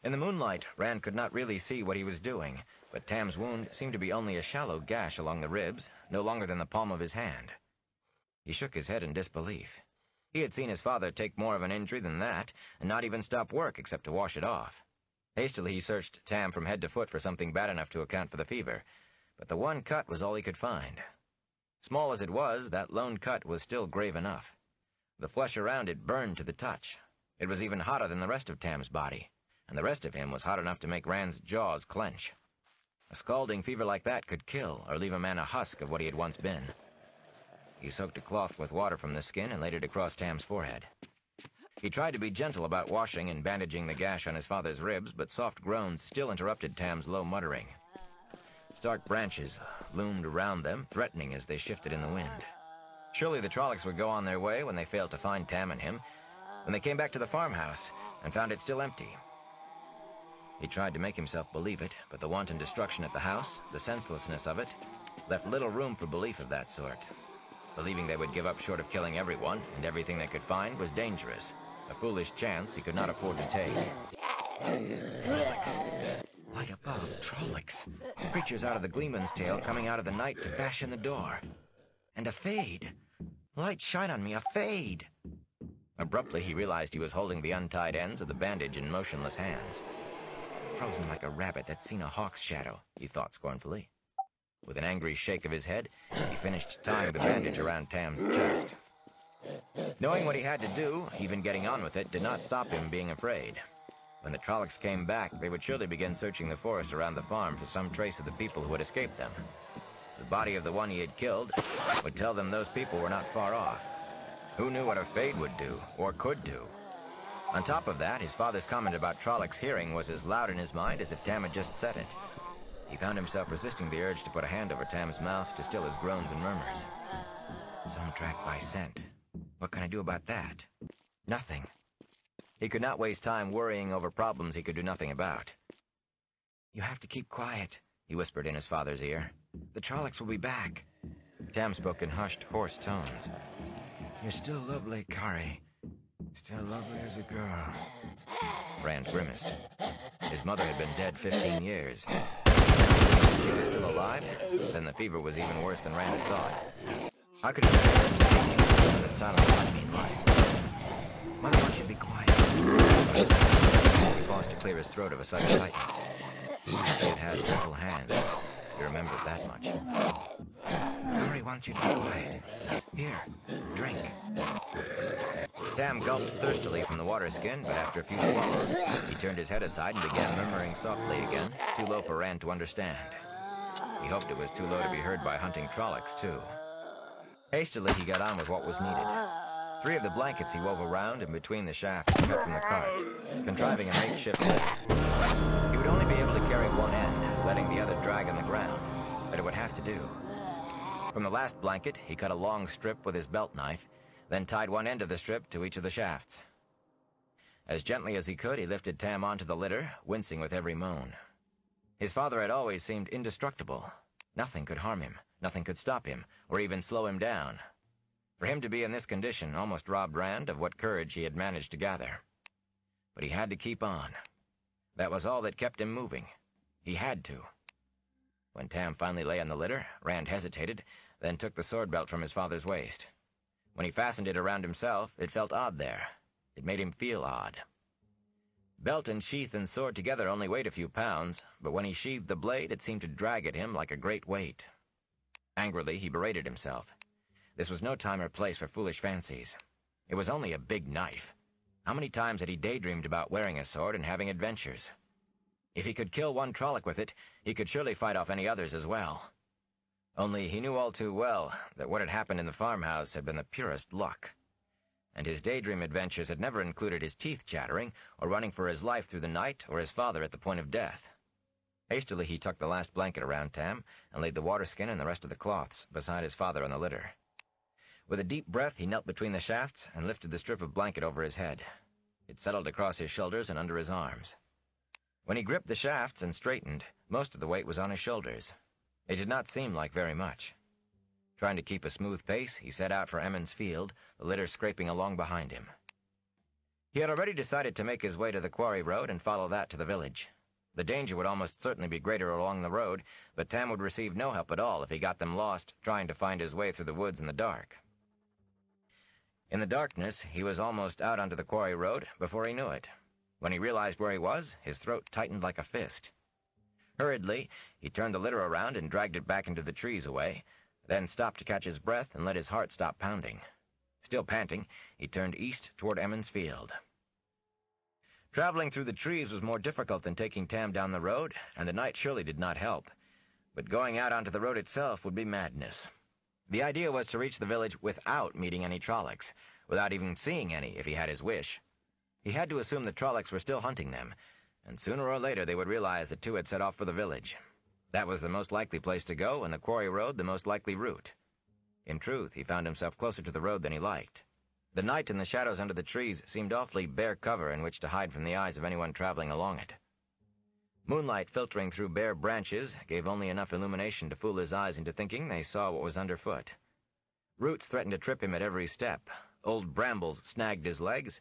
Speaker 1: In the moonlight, Rand could not really see what he was doing, but Tam's wound seemed to be only a shallow gash along the ribs, no longer than the palm of his hand. He shook his head in disbelief. He had seen his father take more of an injury than that, and not even stop work except to wash it off. Hastily he searched Tam from head to foot for something bad enough to account for the fever, but the one cut was all he could find. Small as it was, that lone cut was still grave enough. The flesh around it burned to the touch. It was even hotter than the rest of Tam's body, and the rest of him was hot enough to make Rand's jaws clench. A scalding fever like that could kill or leave a man a husk of what he had once been. He soaked a cloth with water from the skin and laid it across Tam's forehead. He tried to be gentle about washing and bandaging the gash on his father's ribs, but soft groans still interrupted Tam's low muttering. Stark branches loomed around them, threatening as they shifted in the wind. Surely the Trollocs would go on their way when they failed to find Tam and him, when they came back to the farmhouse and found it still empty. He tried to make himself believe it, but the wanton destruction at the house, the senselessness of it, left little room for belief of that sort. Believing they would give up short of killing everyone and everything they could find was dangerous, a foolish chance he could not afford to take. Trollocs. Light above, Trollocs. Creatures out of the Gleeman's Tale coming out of the night to bash in the door. And a fade. Light shine on me, a fade. Abruptly, he realized he was holding the untied ends of the bandage in motionless hands. Frozen like a rabbit that's seen a hawk's shadow, he thought scornfully. With an angry shake of his head, he finished tying the bandage around Tam's chest. Knowing what he had to do, even getting on with it, did not stop him being afraid. When the Trollocs came back, they would surely begin searching the forest around the farm for some trace of the people who had escaped them. The body of the one he had killed would tell them those people were not far off. Who knew what a fade would do, or could do? On top of that, his father's comment about Trollocs' hearing was as loud in his mind as if Tam had just said it. He found himself resisting the urge to put a hand over Tam's mouth to still his groans and murmurs. Some track by scent. What can I do about that? Nothing. He could not waste time worrying over problems he could do nothing about. You have to keep quiet, he whispered in his father's ear. The Trollocs will be back. Tam spoke in hushed, hoarse tones. You're still lovely, Kari. Still lovely as a girl. Rand grimaced. His mother had been dead 15 years. If she was still alive, then the fever was even worse than Rand had thought. How could he have that silence meanwhile? Mother wants you to be quiet. He paused to clear his throat of a sudden tightness. He had gentle hands. He remembered that much. Kari wants you to be quiet. Here, drink. Tam gulped thirstily from the water skin, but after a few swallows, he turned his head aside and began murmuring softly again, too low for Rand to understand. He hoped it was too low to be heard by hunting Trollocs, too. Hastily, he got on with what was needed. 3 of the blankets he wove around and between the shafts cut from the cart, contriving a makeshift lift. He would only be able to carry one end, letting the other drag on the ground, but it would have to do. From the last blanket, he cut a long strip with his belt knife, then tied one end of the strip to each of the shafts. As gently as he could, he lifted Tam onto the litter, wincing with every moan. His father had always seemed indestructible. Nothing could harm him, nothing could stop him, or even slow him down. For him to be in this condition almost robbed Rand of what courage he had managed to gather. But he had to keep on. That was all that kept him moving. He had to. When Tam finally lay on the litter, Rand hesitated, then took the sword belt from his father's waist. When he fastened it around himself, it felt odd there. It made him feel odd. Belt and sheath and sword together only weighed a few pounds, but when he sheathed the blade, it seemed to drag at him like a great weight. Angrily, he berated himself. This was no time or place for foolish fancies. It was only a big knife. How many times had he daydreamed about wearing a sword and having adventures? If he could kill one Trolloc with it, he could surely fight off any others as well. Only he knew all too well that what had happened in the farmhouse had been the purest luck. And his daydream adventures had never included his teeth chattering, or running for his life through the night, or his father at the point of death. Hastily he tucked the last blanket around Tam, and laid the waterskin and the rest of the cloths beside his father on the litter. With a deep breath, he knelt between the shafts and lifted the strip of blanket over his head. It settled across his shoulders and under his arms. When he gripped the shafts and straightened, most of the weight was on his shoulders. It did not seem like very much. Trying to keep a smooth pace, he set out for Emmons Field, the litter scraping along behind him. He had already decided to make his way to the quarry road and follow that to the village. The danger would almost certainly be greater along the road, but Tam would receive no help at all if he got them lost, trying to find his way through the woods in the dark. In the darkness, he was almost out onto the quarry road before he knew it. When he realized where he was, his throat tightened like a fist. Hurriedly, he turned the litter around and dragged it back into the trees away, then stopped to catch his breath and let his heart stop pounding. Still panting, he turned east toward Emmons Field. Traveling through the trees was more difficult than taking Tam down the road, and the night surely did not help. But going out onto the road itself would be madness. The idea was to reach the village without meeting any Trollocs, without even seeing any if he had his wish. He had to assume the Trollocs were still hunting them, and sooner or later they would realize the two had set off for the village. That was the most likely place to go, and the quarry road the most likely route. In truth, he found himself closer to the road than he liked. The night and the shadows under the trees seemed awfully bare cover in which to hide from the eyes of anyone traveling along it. Moonlight filtering through bare branches gave only enough illumination to fool his eyes into thinking they saw what was underfoot. Roots threatened to trip him at every step, old brambles snagged his legs,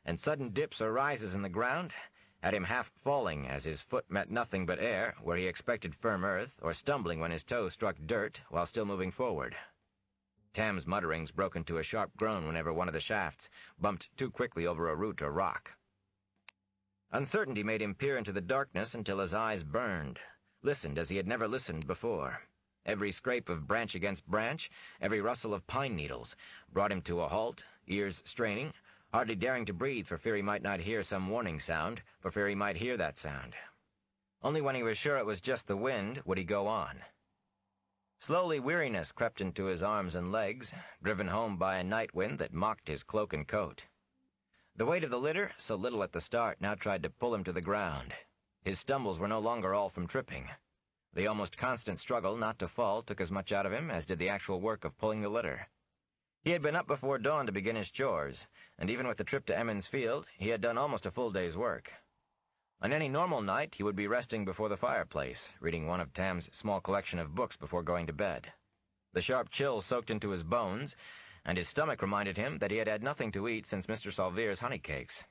Speaker 1: and sudden dips or rises in the ground had him half falling as his foot met nothing but air where he expected firm earth, or stumbling when his toe struck dirt while still moving forward. Tam's mutterings broke into a sharp groan whenever one of the shafts bumped too quickly over a root or rock. Uncertainty made him peer into the darkness until his eyes burned, listened as he had never listened before. Every scrape of branch against branch, every rustle of pine needles, brought him to a halt, ears straining, hardly daring to breathe for fear he might not hear some warning sound, for fear he might hear that sound. Only when he was sure it was just the wind would he go on. Slowly weariness crept into his arms and legs, driven home by a night wind that mocked his cloak and coat. The weight of the litter, so little at the start, now tried to pull him to the ground. His stumbles were no longer all from tripping. The almost constant struggle not to fall took as much out of him as did the actual work of pulling the litter. He had been up before dawn to begin his chores, and even with the trip to Emmons Field, he had done almost a full day's work. On any normal night, he would be resting before the fireplace, reading one of Tam's small collection of books before going to bed. The sharp chill soaked into his bones, and his stomach reminded him that he had had nothing to eat since Mr. Salvere's honey cakes.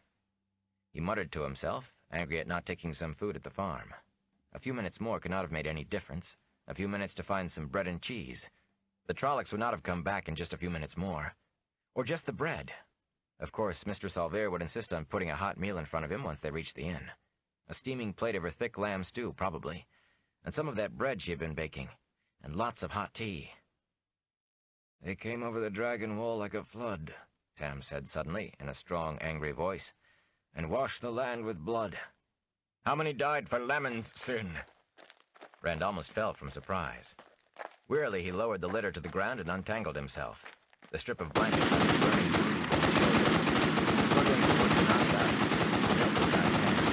Speaker 1: He muttered to himself, angry at not taking some food at the farm. A few minutes more could not have made any difference. A few minutes to find some bread and cheese. The Trollocs would not have come back in just a few minutes more. Or just the bread. Of course, Mr. Salvere would insist on putting a hot meal in front of him once they reached the inn. A steaming plate of her thick lamb stew, probably, and some of that bread she had been baking, and lots of hot tea. "They came over the dragon wall like a flood," Tam said suddenly, in a strong, angry voice, "and washed the land with blood. How many died for Lemon's sin?" Rand almost fell from surprise. Wearily, he lowered the litter to the ground and untangled himself. The strip of blanket was burning through both shoulders. Struggling towards the knockout, he knelt beside Tam,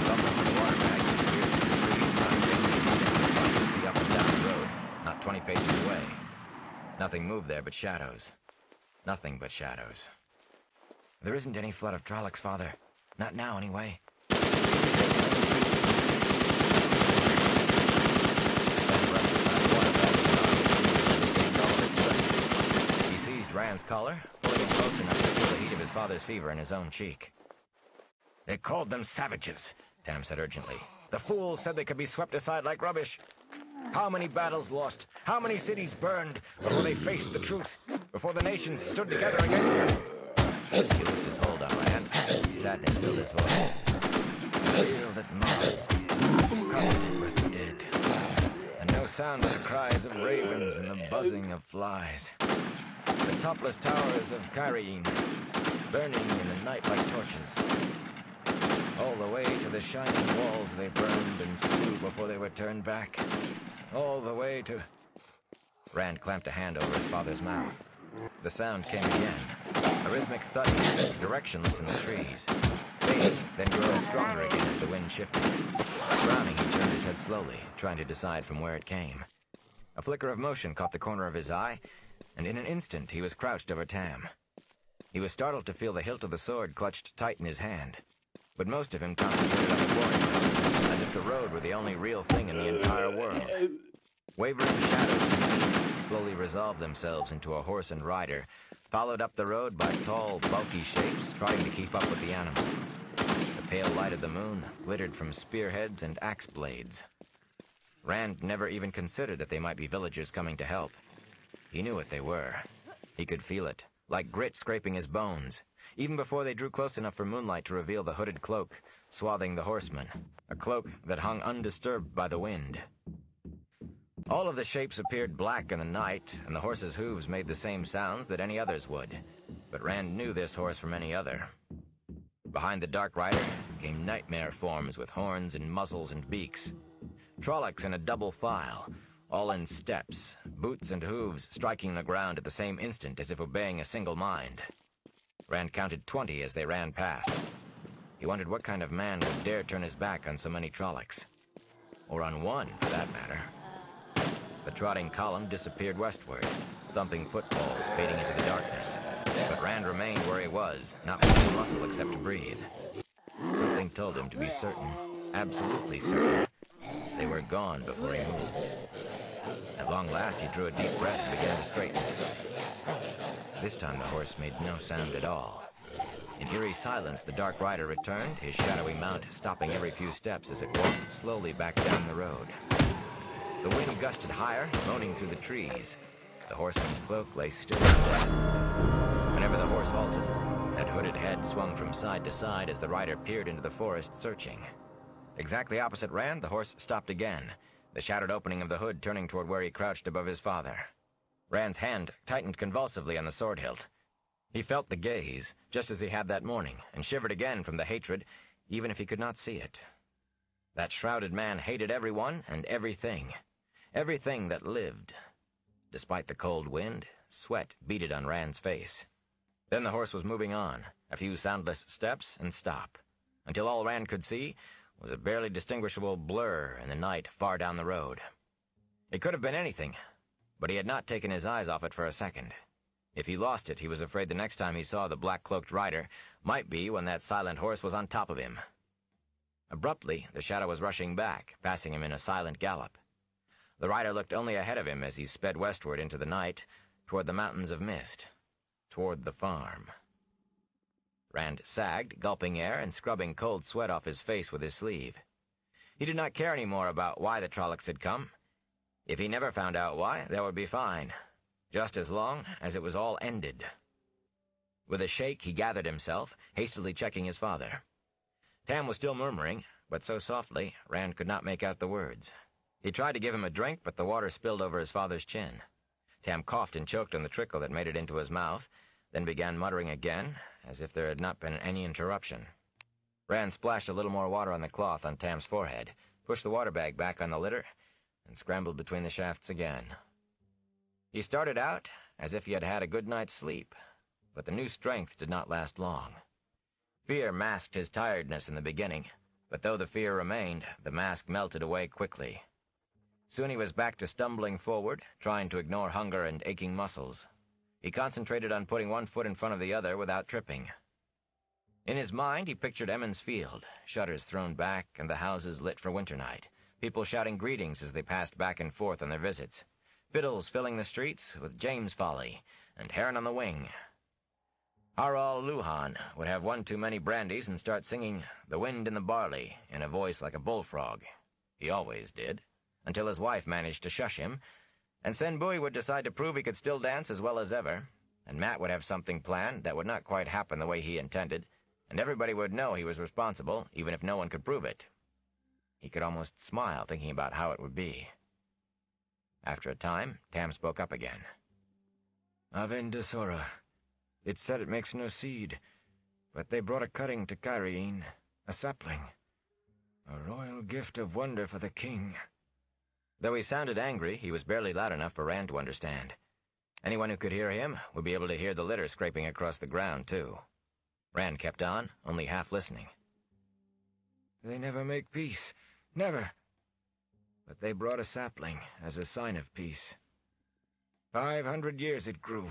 Speaker 1: fumbling with the water bag, and peered through the trees, trying to see up and down the road, not 20 paces away. Nothing moved there but shadows. Nothing but shadows. "There isn't any flood of Trollocs, Father. Not now, anyway." He seized Rand's collar, pulling him close enough to feel the heat of his father's fever in his own cheek. "They called them savages," Tam said urgently. "The fools said they could be swept aside like rubbish. How many battles lost, how many cities burned, before they faced the truth, before the nations stood together against them?" He loosed his hold on Rand. Sadness filled his voice. "Feel that mob, covered with the dead, and no sound but the cries of ravens and the buzzing of flies. The topless towers of Cairene, burning in the night like torches. All the way to the shining walls they burned and slew before they were turned back. All the way to..." Rand clamped a hand over his father's mouth. The sound came again, a rhythmic thudding, directionless in the trees, fading, then growing stronger again as the wind shifted. Frowning, he turned his head slowly, trying to decide from where it came. A flicker of motion caught the corner of his eye, and in an instant he was crouched over Tam. He was startled to feel the hilt of the sword clutched tight in his hand, but most of him concentrated on the quarry, as if the road were the only real thing in the entire world. Wavering shadows slowly resolved themselves into a horse and rider, followed up the road by tall, bulky shapes trying to keep up with the animal. The pale light of the moon glittered from spearheads and axe blades. Rand never even considered that they might be villagers coming to help. He knew what they were. He could feel it, like grit scraping his bones, even before they drew close enough for moonlight to reveal the hooded cloak swathing the horseman, a cloak that hung undisturbed by the wind. All of the shapes appeared black in the night, and the horse's hooves made the same sounds that any others would, but Rand knew this horse from any other. Behind the dark rider came nightmare forms with horns and muzzles and beaks. Trollocs in a double file, all in steps, boots and hooves striking the ground at the same instant as if obeying a single mind. Rand counted 20 as they ran past. He wondered what kind of man would dare turn his back on so many Trollocs. Or on one, for that matter. The trotting column disappeared westward, thumping footfalls fading into the darkness. But Rand remained where he was, not moving a muscle except to breathe. Something told him to be certain, absolutely certain. They were gone before he moved. At long last, he drew a deep breath and began to straighten. This time the horse made no sound at all. In eerie silence, the dark rider returned, his shadowy mount stopping every few steps as it walked slowly back down the road. The wind gusted higher, moaning through the trees. The horseman's cloak lay still and dead. Whenever the horse halted, that hooded head swung from side to side as the rider peered into the forest, searching. Exactly opposite Rand, the horse stopped again, the shattered opening of the hood turning toward where he crouched above his father. Rand's hand tightened convulsively on the sword hilt. He felt the gaze, just as he had that morning, and shivered again from the hatred, even if he could not see it. That shrouded man hated everyone and everything. Everything that lived. Despite the cold wind, sweat beaded on Rand's face. Then the horse was moving on, a few soundless steps and stop, until all Rand could see was a barely distinguishable blur in the night far down the road. It could have been anything, but he had not taken his eyes off it for a second. If he lost it, he was afraid the next time he saw the black-cloaked rider might be when that silent horse was on top of him. Abruptly, the shadow was rushing back, passing him in a silent gallop. The rider looked only ahead of him as he sped westward into the night, toward the mountains of mist, toward the farm. Rand sagged, gulping air and scrubbing cold sweat off his face with his sleeve. He did not care any more about why the Trollocs had come. If he never found out why, that would be fine, just as long as it was all ended. With a shake, he gathered himself, hastily checking his father. Tam was still murmuring, but so softly, Rand could not make out the words. He tried to give him a drink, but the water spilled over his father's chin. Tam coughed and choked on the trickle that made it into his mouth, then began muttering again, as if there had not been any interruption. Rand splashed a little more water on the cloth on Tam's forehead, pushed the water bag back on the litter, and scrambled between the shafts again. He started out as if he had had a good night's sleep, but the new strength did not last long. Fear masked his tiredness in the beginning, but though the fear remained, the mask melted away quickly. Soon he was back to stumbling forward, trying to ignore hunger and aching muscles. He concentrated on putting one foot in front of the other without tripping. In his mind, he pictured Emmons Field, shutters thrown back and the houses lit for winter night, people shouting greetings as they passed back and forth on their visits, fiddles filling the streets with James Folly and Heron on the Wing. Harald Luhan would have one too many brandies and start singing The Wind in the Barley in a voice like a bullfrog. He always did, until his wife managed to shush him, and Sen Bui would decide to prove he could still dance as well as ever, and Matt would have something planned that would not quite happen the way he intended, and everybody would know he was responsible, even if no one could prove it. He could almost smile thinking about how it would be. After a time, Tam spoke up again. Aven de Sora. It said it makes no seed, but they brought a cutting to Cairene, a sapling. A royal gift of wonder for the king. Though he sounded angry, he was barely loud enough for Rand to understand. Anyone who could hear him would be able to hear the litter scraping across the ground, too. Rand kept on, only half listening. They never make peace. Never. But they brought a sapling as a sign of peace. 500 years it grew.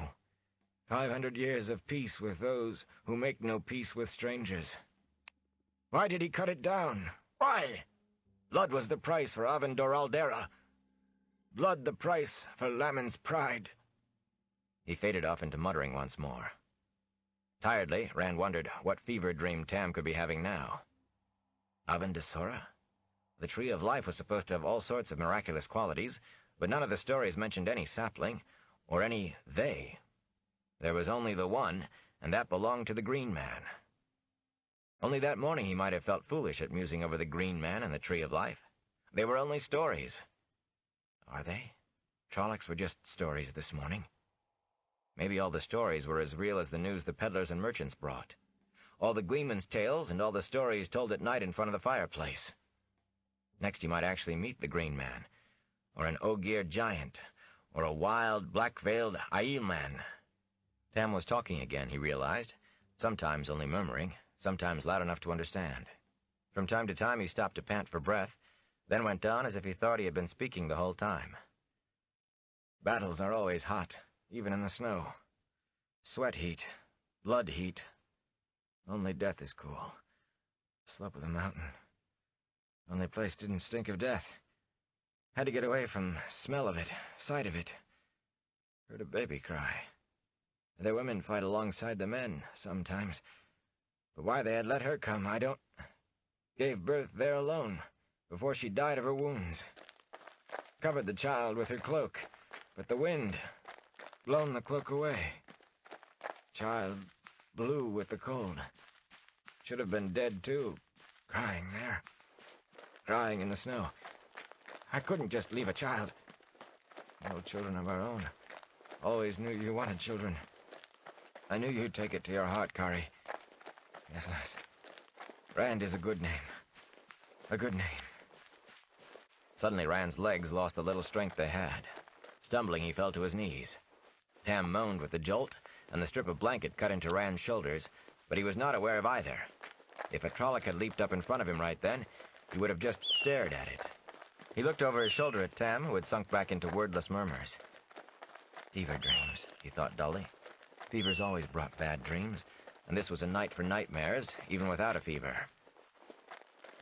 Speaker 1: 500 years of peace with those who make no peace with strangers. Why did he cut it down? Why? Blood was the price for Avendor Aldera. Blood the price for Lamin's pride. He faded off into muttering once more. Tiredly, Rand wondered what fever dream Tam could be having now. Aven de Sora? The Tree of Life was supposed to have all sorts of miraculous qualities, but none of the stories mentioned any sapling, or any they. There was only the one, and that belonged to the Green Man. Only that morning he might have felt foolish at musing over the Green Man and the Tree of Life. They were only stories. Are they? Trollocs were just stories this morning. Maybe all the stories were as real as the news the peddlers and merchants brought. All the gleemen's tales and all the stories told at night in front of the fireplace. Next he might actually meet the Green Man, or an Ogier giant, or a wild, black-veiled Aiel man. Tam was talking again, he realized, sometimes only murmuring, sometimes loud enough to understand. From time to time he stopped to pant for breath, then went on as if he thought he had been speaking the whole time. Battles are always hot, even in the snow. Sweat heat, blood heat. Only death is cool. Slope of the mountain. Only place didn't stink of death. Had to get away from smell of it, sight of it. Heard a baby cry. The women fight alongside the men, sometimes. But why they had let her come, I don't... Gave birth there alone, before she died of her wounds. Covered the child with her cloak, but the wind... blown the cloak away. Child blew with the cold. Should have been dead, too. Crying there. Crying in the snow. I couldn't just leave a child. No children of our own. Always knew you wanted children. I knew you'd take it to your heart, Kari. Yes, lass. Rand is a good name. A good name. Suddenly Rand's legs lost the little strength they had. Stumbling, he fell to his knees. Tam moaned with the jolt, and the strip of blanket cut into Rand's shoulders, but he was not aware of either. If a Trolloc had leaped up in front of him right then, he would have just stared at it. He looked over his shoulder at Tam, who had sunk back into wordless murmurs. Fever dreams, he thought dully. Fevers always brought bad dreams, and this was a night for nightmares, even without a fever.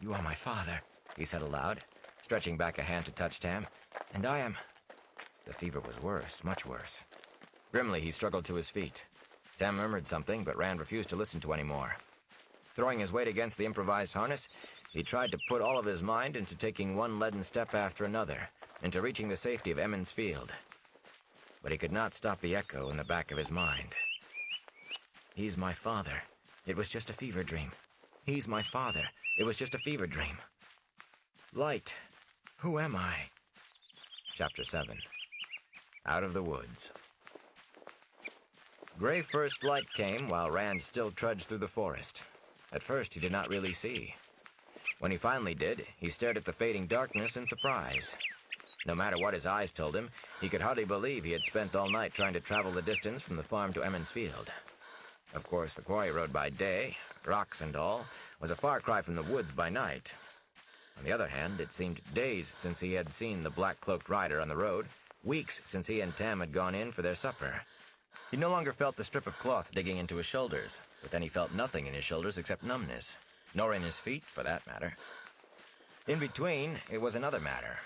Speaker 1: You are my father, he said aloud, stretching back a hand to touch Tam, and I am... The fever was worse, much worse. Grimly, he struggled to his feet. Tam murmured something, but Rand refused to listen to any more. Throwing his weight against the improvised harness, he tried to put all of his mind into taking one leaden step after another, into reaching the safety of Emond's Field. But he could not stop the echo in the back of his mind. He's my father. It was just a fever dream. He's my father. It was just a fever dream. Light. Who am I? Chapter 7. Out of the Woods. Gray first light came while Rand still trudged through the forest. At first, he did not really see. When he finally did, he stared at the fading darkness in surprise. No matter what his eyes told him, he could hardly believe he had spent all night trying to travel the distance from the farm to Emond's Field. Of course, the quarry road by day, rocks and all, was a far cry from the woods by night. On the other hand, it seemed days since he had seen the black-cloaked rider on the road, weeks since he and Tam had gone in for their supper. He no longer felt the strip of cloth digging into his shoulders, but then he felt nothing in his shoulders except numbness, nor in his feet, for that matter. In between, it was another matter.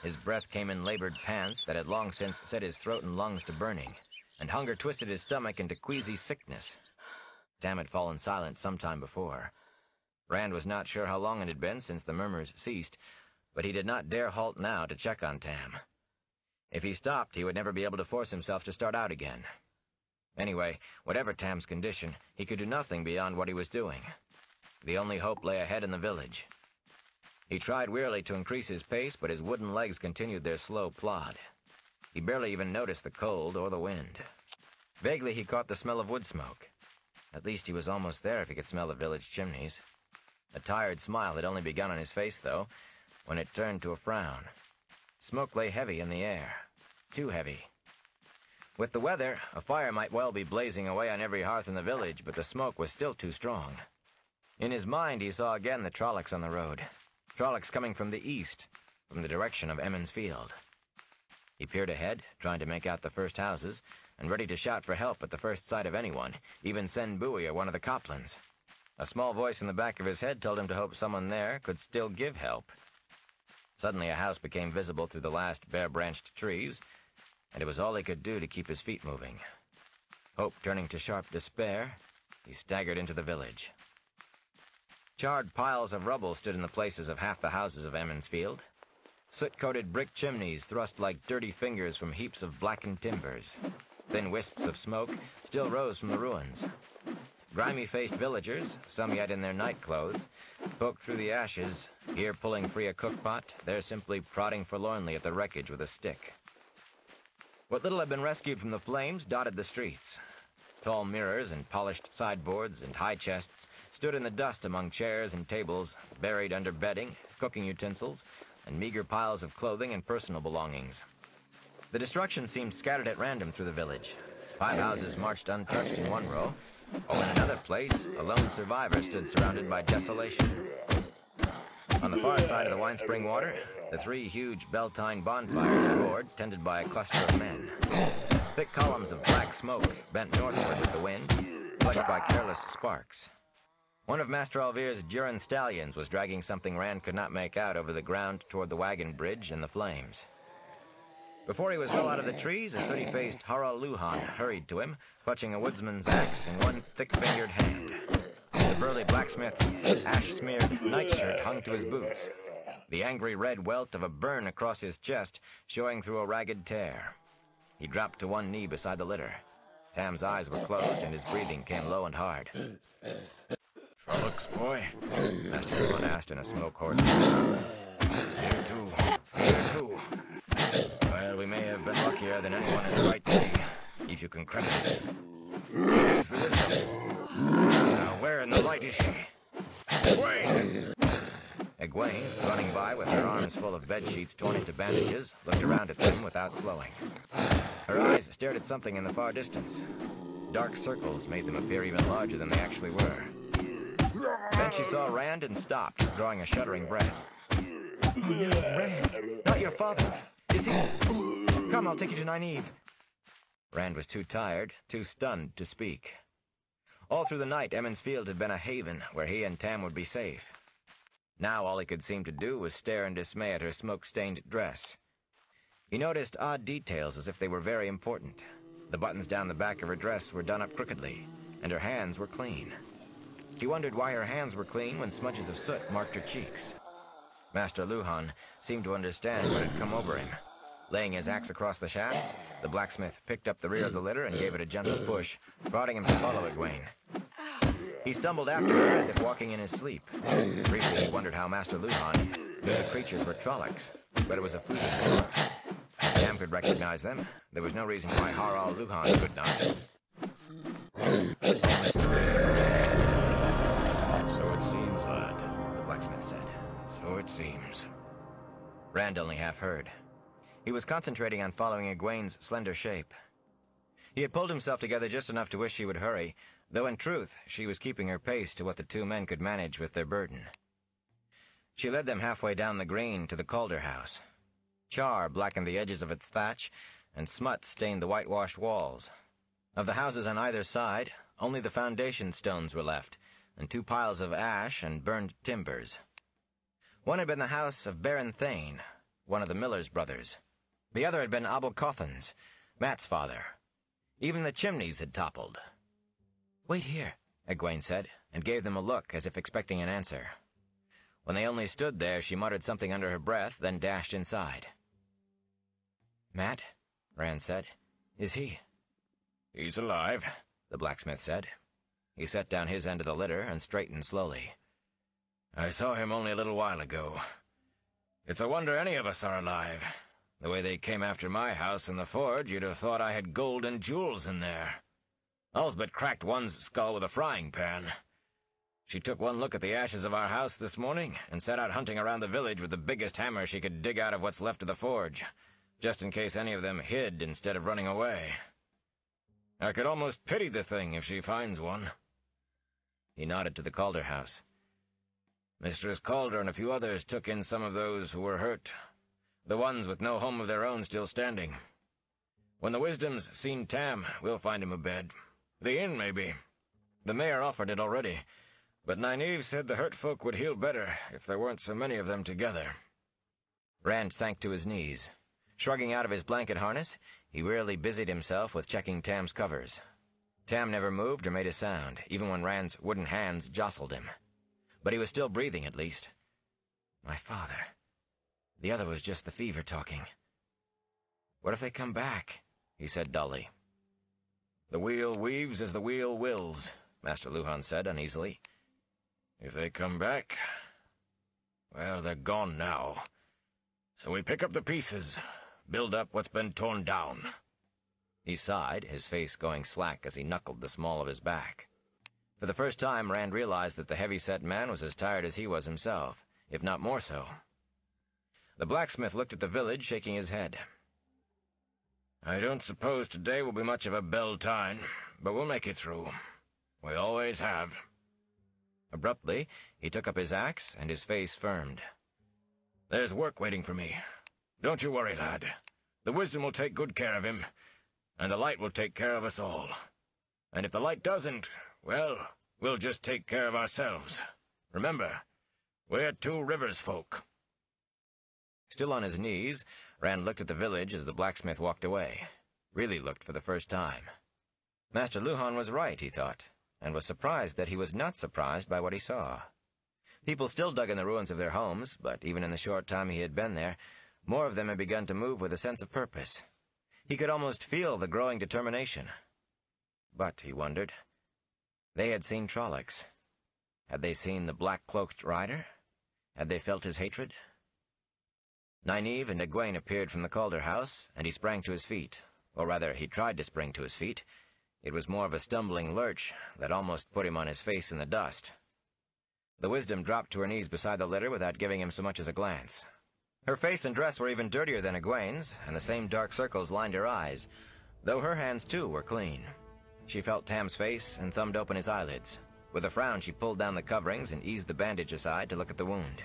Speaker 1: His breath came in labored pants that had long since set his throat and lungs to burning, and hunger twisted his stomach into queasy sickness. Tam had fallen silent some time before. Rand was not sure how long it had been since the murmurs ceased, but he did not dare halt now to check on Tam. If he stopped, he would never be able to force himself to start out again. Anyway, whatever Tam's condition, he could do nothing beyond what he was doing. The only hope lay ahead in the village. He tried wearily to increase his pace, but his wooden legs continued their slow plod. He barely even noticed the cold or the wind. Vaguely he caught the smell of wood smoke. At least he was almost there if he could smell the village chimneys. A tired smile had only begun on his face, though, when it turned to a frown. Smoke lay heavy in the air. Too heavy. With the weather, a fire might well be blazing away on every hearth in the village, but the smoke was still too strong. In his mind, he saw again the Trollocs on the road. Trollocs coming from the east, from the direction of Emond's Field. He peered ahead, trying to make out the first houses, and ready to shout for help at the first sight of anyone, even Sen Bowie or one of the Coplans. A small voice in the back of his head told him to hope someone there could still give help. Suddenly a house became visible through the last bare-branched trees, and it was all he could do to keep his feet moving. Hope turning to sharp despair, he staggered into the village. Charred piles of rubble stood in the places of half the houses of Emond's Field. Soot-coated brick chimneys thrust like dirty fingers from heaps of blackened timbers. Thin wisps of smoke still rose from the ruins. Grimy-faced villagers, some yet in their night clothes, poked through the ashes, here pulling free a cookpot, there simply prodding forlornly at the wreckage with a stick. What little had been rescued from the flames dotted the streets. Tall mirrors and polished sideboards and high chests stood in the dust among chairs and tables, buried under bedding, cooking utensils, and meager piles of clothing and personal belongings. The destruction seemed scattered at random through the village. 5 houses marched untouched in one row, while in another place, a lone survivor stood surrounded by desolation. On the far side of the wine spring water, the 3 huge Beltane bonfires roared, tended by a cluster of men. Thick columns of black smoke bent northward with the wind, flecked by careless sparks. One of Master Alvir's Duran stallions was dragging something Rand could not make out over the ground toward the wagon bridge and the flames. Before he was well out of the trees, a sooty-faced Harald Luhan hurried to him, clutching a woodsman's axe in one thick-fingered hand. The burly blacksmith's ash-smeared nightshirt hung to his boots, the angry red welt of a burn across his chest showing through a ragged tear. He dropped to one knee beside the litter. Tam's eyes were closed, and his breathing came low and hard. "Frolics, boy?" Master Luhan asked in a smoke-hoarse voice. "Here too. Well, we may have been luckier than anyone in the right to be, if you can credit it. Here's the wisdom. Now, where in the light is she? Egwene!" Egwene, running by with her arms full of bedsheets torn into bandages, looked around at them without slowing. Her eyes stared at something in the far distance. Dark circles made them appear even larger than they actually were. Then she saw Rand and stopped, drawing a shuddering breath. "Oh no, Rand! Not your father! Is he? Come, I'll take you to Nynaeve." Rand was too tired, too stunned to speak. All through the night, Emond's Field had been a haven where he and Tam would be safe. Now all he could seem to do was stare in dismay at her smoke-stained dress. He noticed odd details as if they were very important. The buttons down the back of her dress were done up crookedly, and her hands were clean. He wondered why her hands were clean when smudges of soot marked her cheeks. Master Luhan seemed to understand what had come over him. Laying his axe across the shafts, the blacksmith picked up the rear of the litter and gave it a gentle push, prodding him to follow Egwene. He stumbled after her as if walking in his sleep. Briefly he wondered how Master Luhan knew the creatures were Trollocs, but it was a fleeting thought. Tam could recognize them. There was no reason why Harald Luhan could not. "So it seems, lad," the blacksmith said. "So it seems." Rand only half heard. He was concentrating on following Egwene's slender shape. He had pulled himself together just enough to wish she would hurry, though in truth she was keeping her pace to what the 2 men could manage with their burden. She led them halfway down the green to the Calder house. Char blackened the edges of its thatch, and smut stained the whitewashed walls. Of the houses on either side, only the foundation stones were left, and 2 piles of ash and burned timbers. One had been the house of Baron Thane, one of the miller's brothers. The other had been Abel Cothan's, Mat's father. Even the chimneys had toppled. "Wait here," Egwene said, and gave them a look as if expecting an answer. When they only stood there, she muttered something under her breath, then dashed inside. "Mat," Rand said. "Is he?" "He's alive," the blacksmith said. He set down his end of the litter and straightened slowly. "I saw him only a little while ago. It's a wonder any of us are alive. The way they came after my house in the forge, you'd have thought I had gold and jewels in there. All's but cracked one's skull with a frying pan. She took one look at the ashes of our house this morning and set out hunting around the village with the biggest hammer she could dig out of what's left of the forge, just in case any of them hid instead of running away. I could almost pity the thing if she finds one." He nodded to the Calder house. "Mistress Calder and a few others took in some of those who were hurt, the ones with no home of their own still standing. When the Wisdom's seen Tam, we'll find him a bed. The inn, maybe. The mayor offered it already, but Nynaeve said the hurt folk would heal better if there weren't so many of them together." Rand sank to his knees. Shrugging out of his blanket harness, he wearily busied himself with checking Tam's covers. Tam never moved or made a sound, even when Rand's wooden hands jostled him. But he was still breathing, at least. My father. The other was just the fever talking. "What if they come back?" he said dully. The wheel weaves as the wheel wills, Master Luhan said uneasily. If they come back, well, they're gone now. So we pick up the pieces, build up what's been torn down. He sighed, his face going slack as he knuckled the small of his back. For the first time, Rand realized that the heavy-set man was as tired as he was himself, if not more so. The blacksmith looked at the village, shaking his head. I don't suppose today will be much of a Beltane, but we'll make it through. We always have. Abruptly, he took up his axe, and his face firmed. There's work waiting for me. Don't you worry, lad. The wisdom will take good care of him, and the light will take care of us all. And if the light doesn't, well, we'll just take care of ourselves. Remember, we're Two Rivers folk. Still on his knees, Rand looked at the village as the blacksmith walked away. Really looked for the first time. Master Luhan was right, he thought, and was surprised that he was not surprised by what he saw. People still dug in the ruins of their homes, but even in the short time he had been there, more of them had begun to move with a sense of purpose. He could almost feel the growing determination. But, he wondered, they had seen Trollocs. Had they seen the black-cloaked rider? Had they felt his hatred? Nynaeve and Egwene appeared from the Calder house, and he sprang to his feet. Or rather, he tried to spring to his feet. It was more of a stumbling lurch that almost put him on his face in the dust. The Wisdom dropped to her knees beside the litter without giving him so much as a glance. Her face and dress were even dirtier than Egwene's, and the same dark circles lined her eyes, though her hands, too, were clean. She felt Tam's face and thumbed open his eyelids. With a frown, she pulled down the coverings and eased the bandage aside to look at the wound.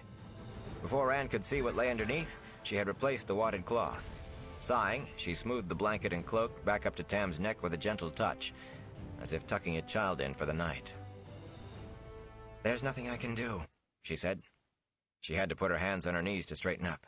Speaker 1: Before Rand could see what lay underneath, she had replaced the wadded cloth. Sighing, she smoothed the blanket and cloak back up to Tam's neck with a gentle touch, as if tucking a child in for the night. There's nothing I can do, she said. She had to put her hands on her knees to straighten up.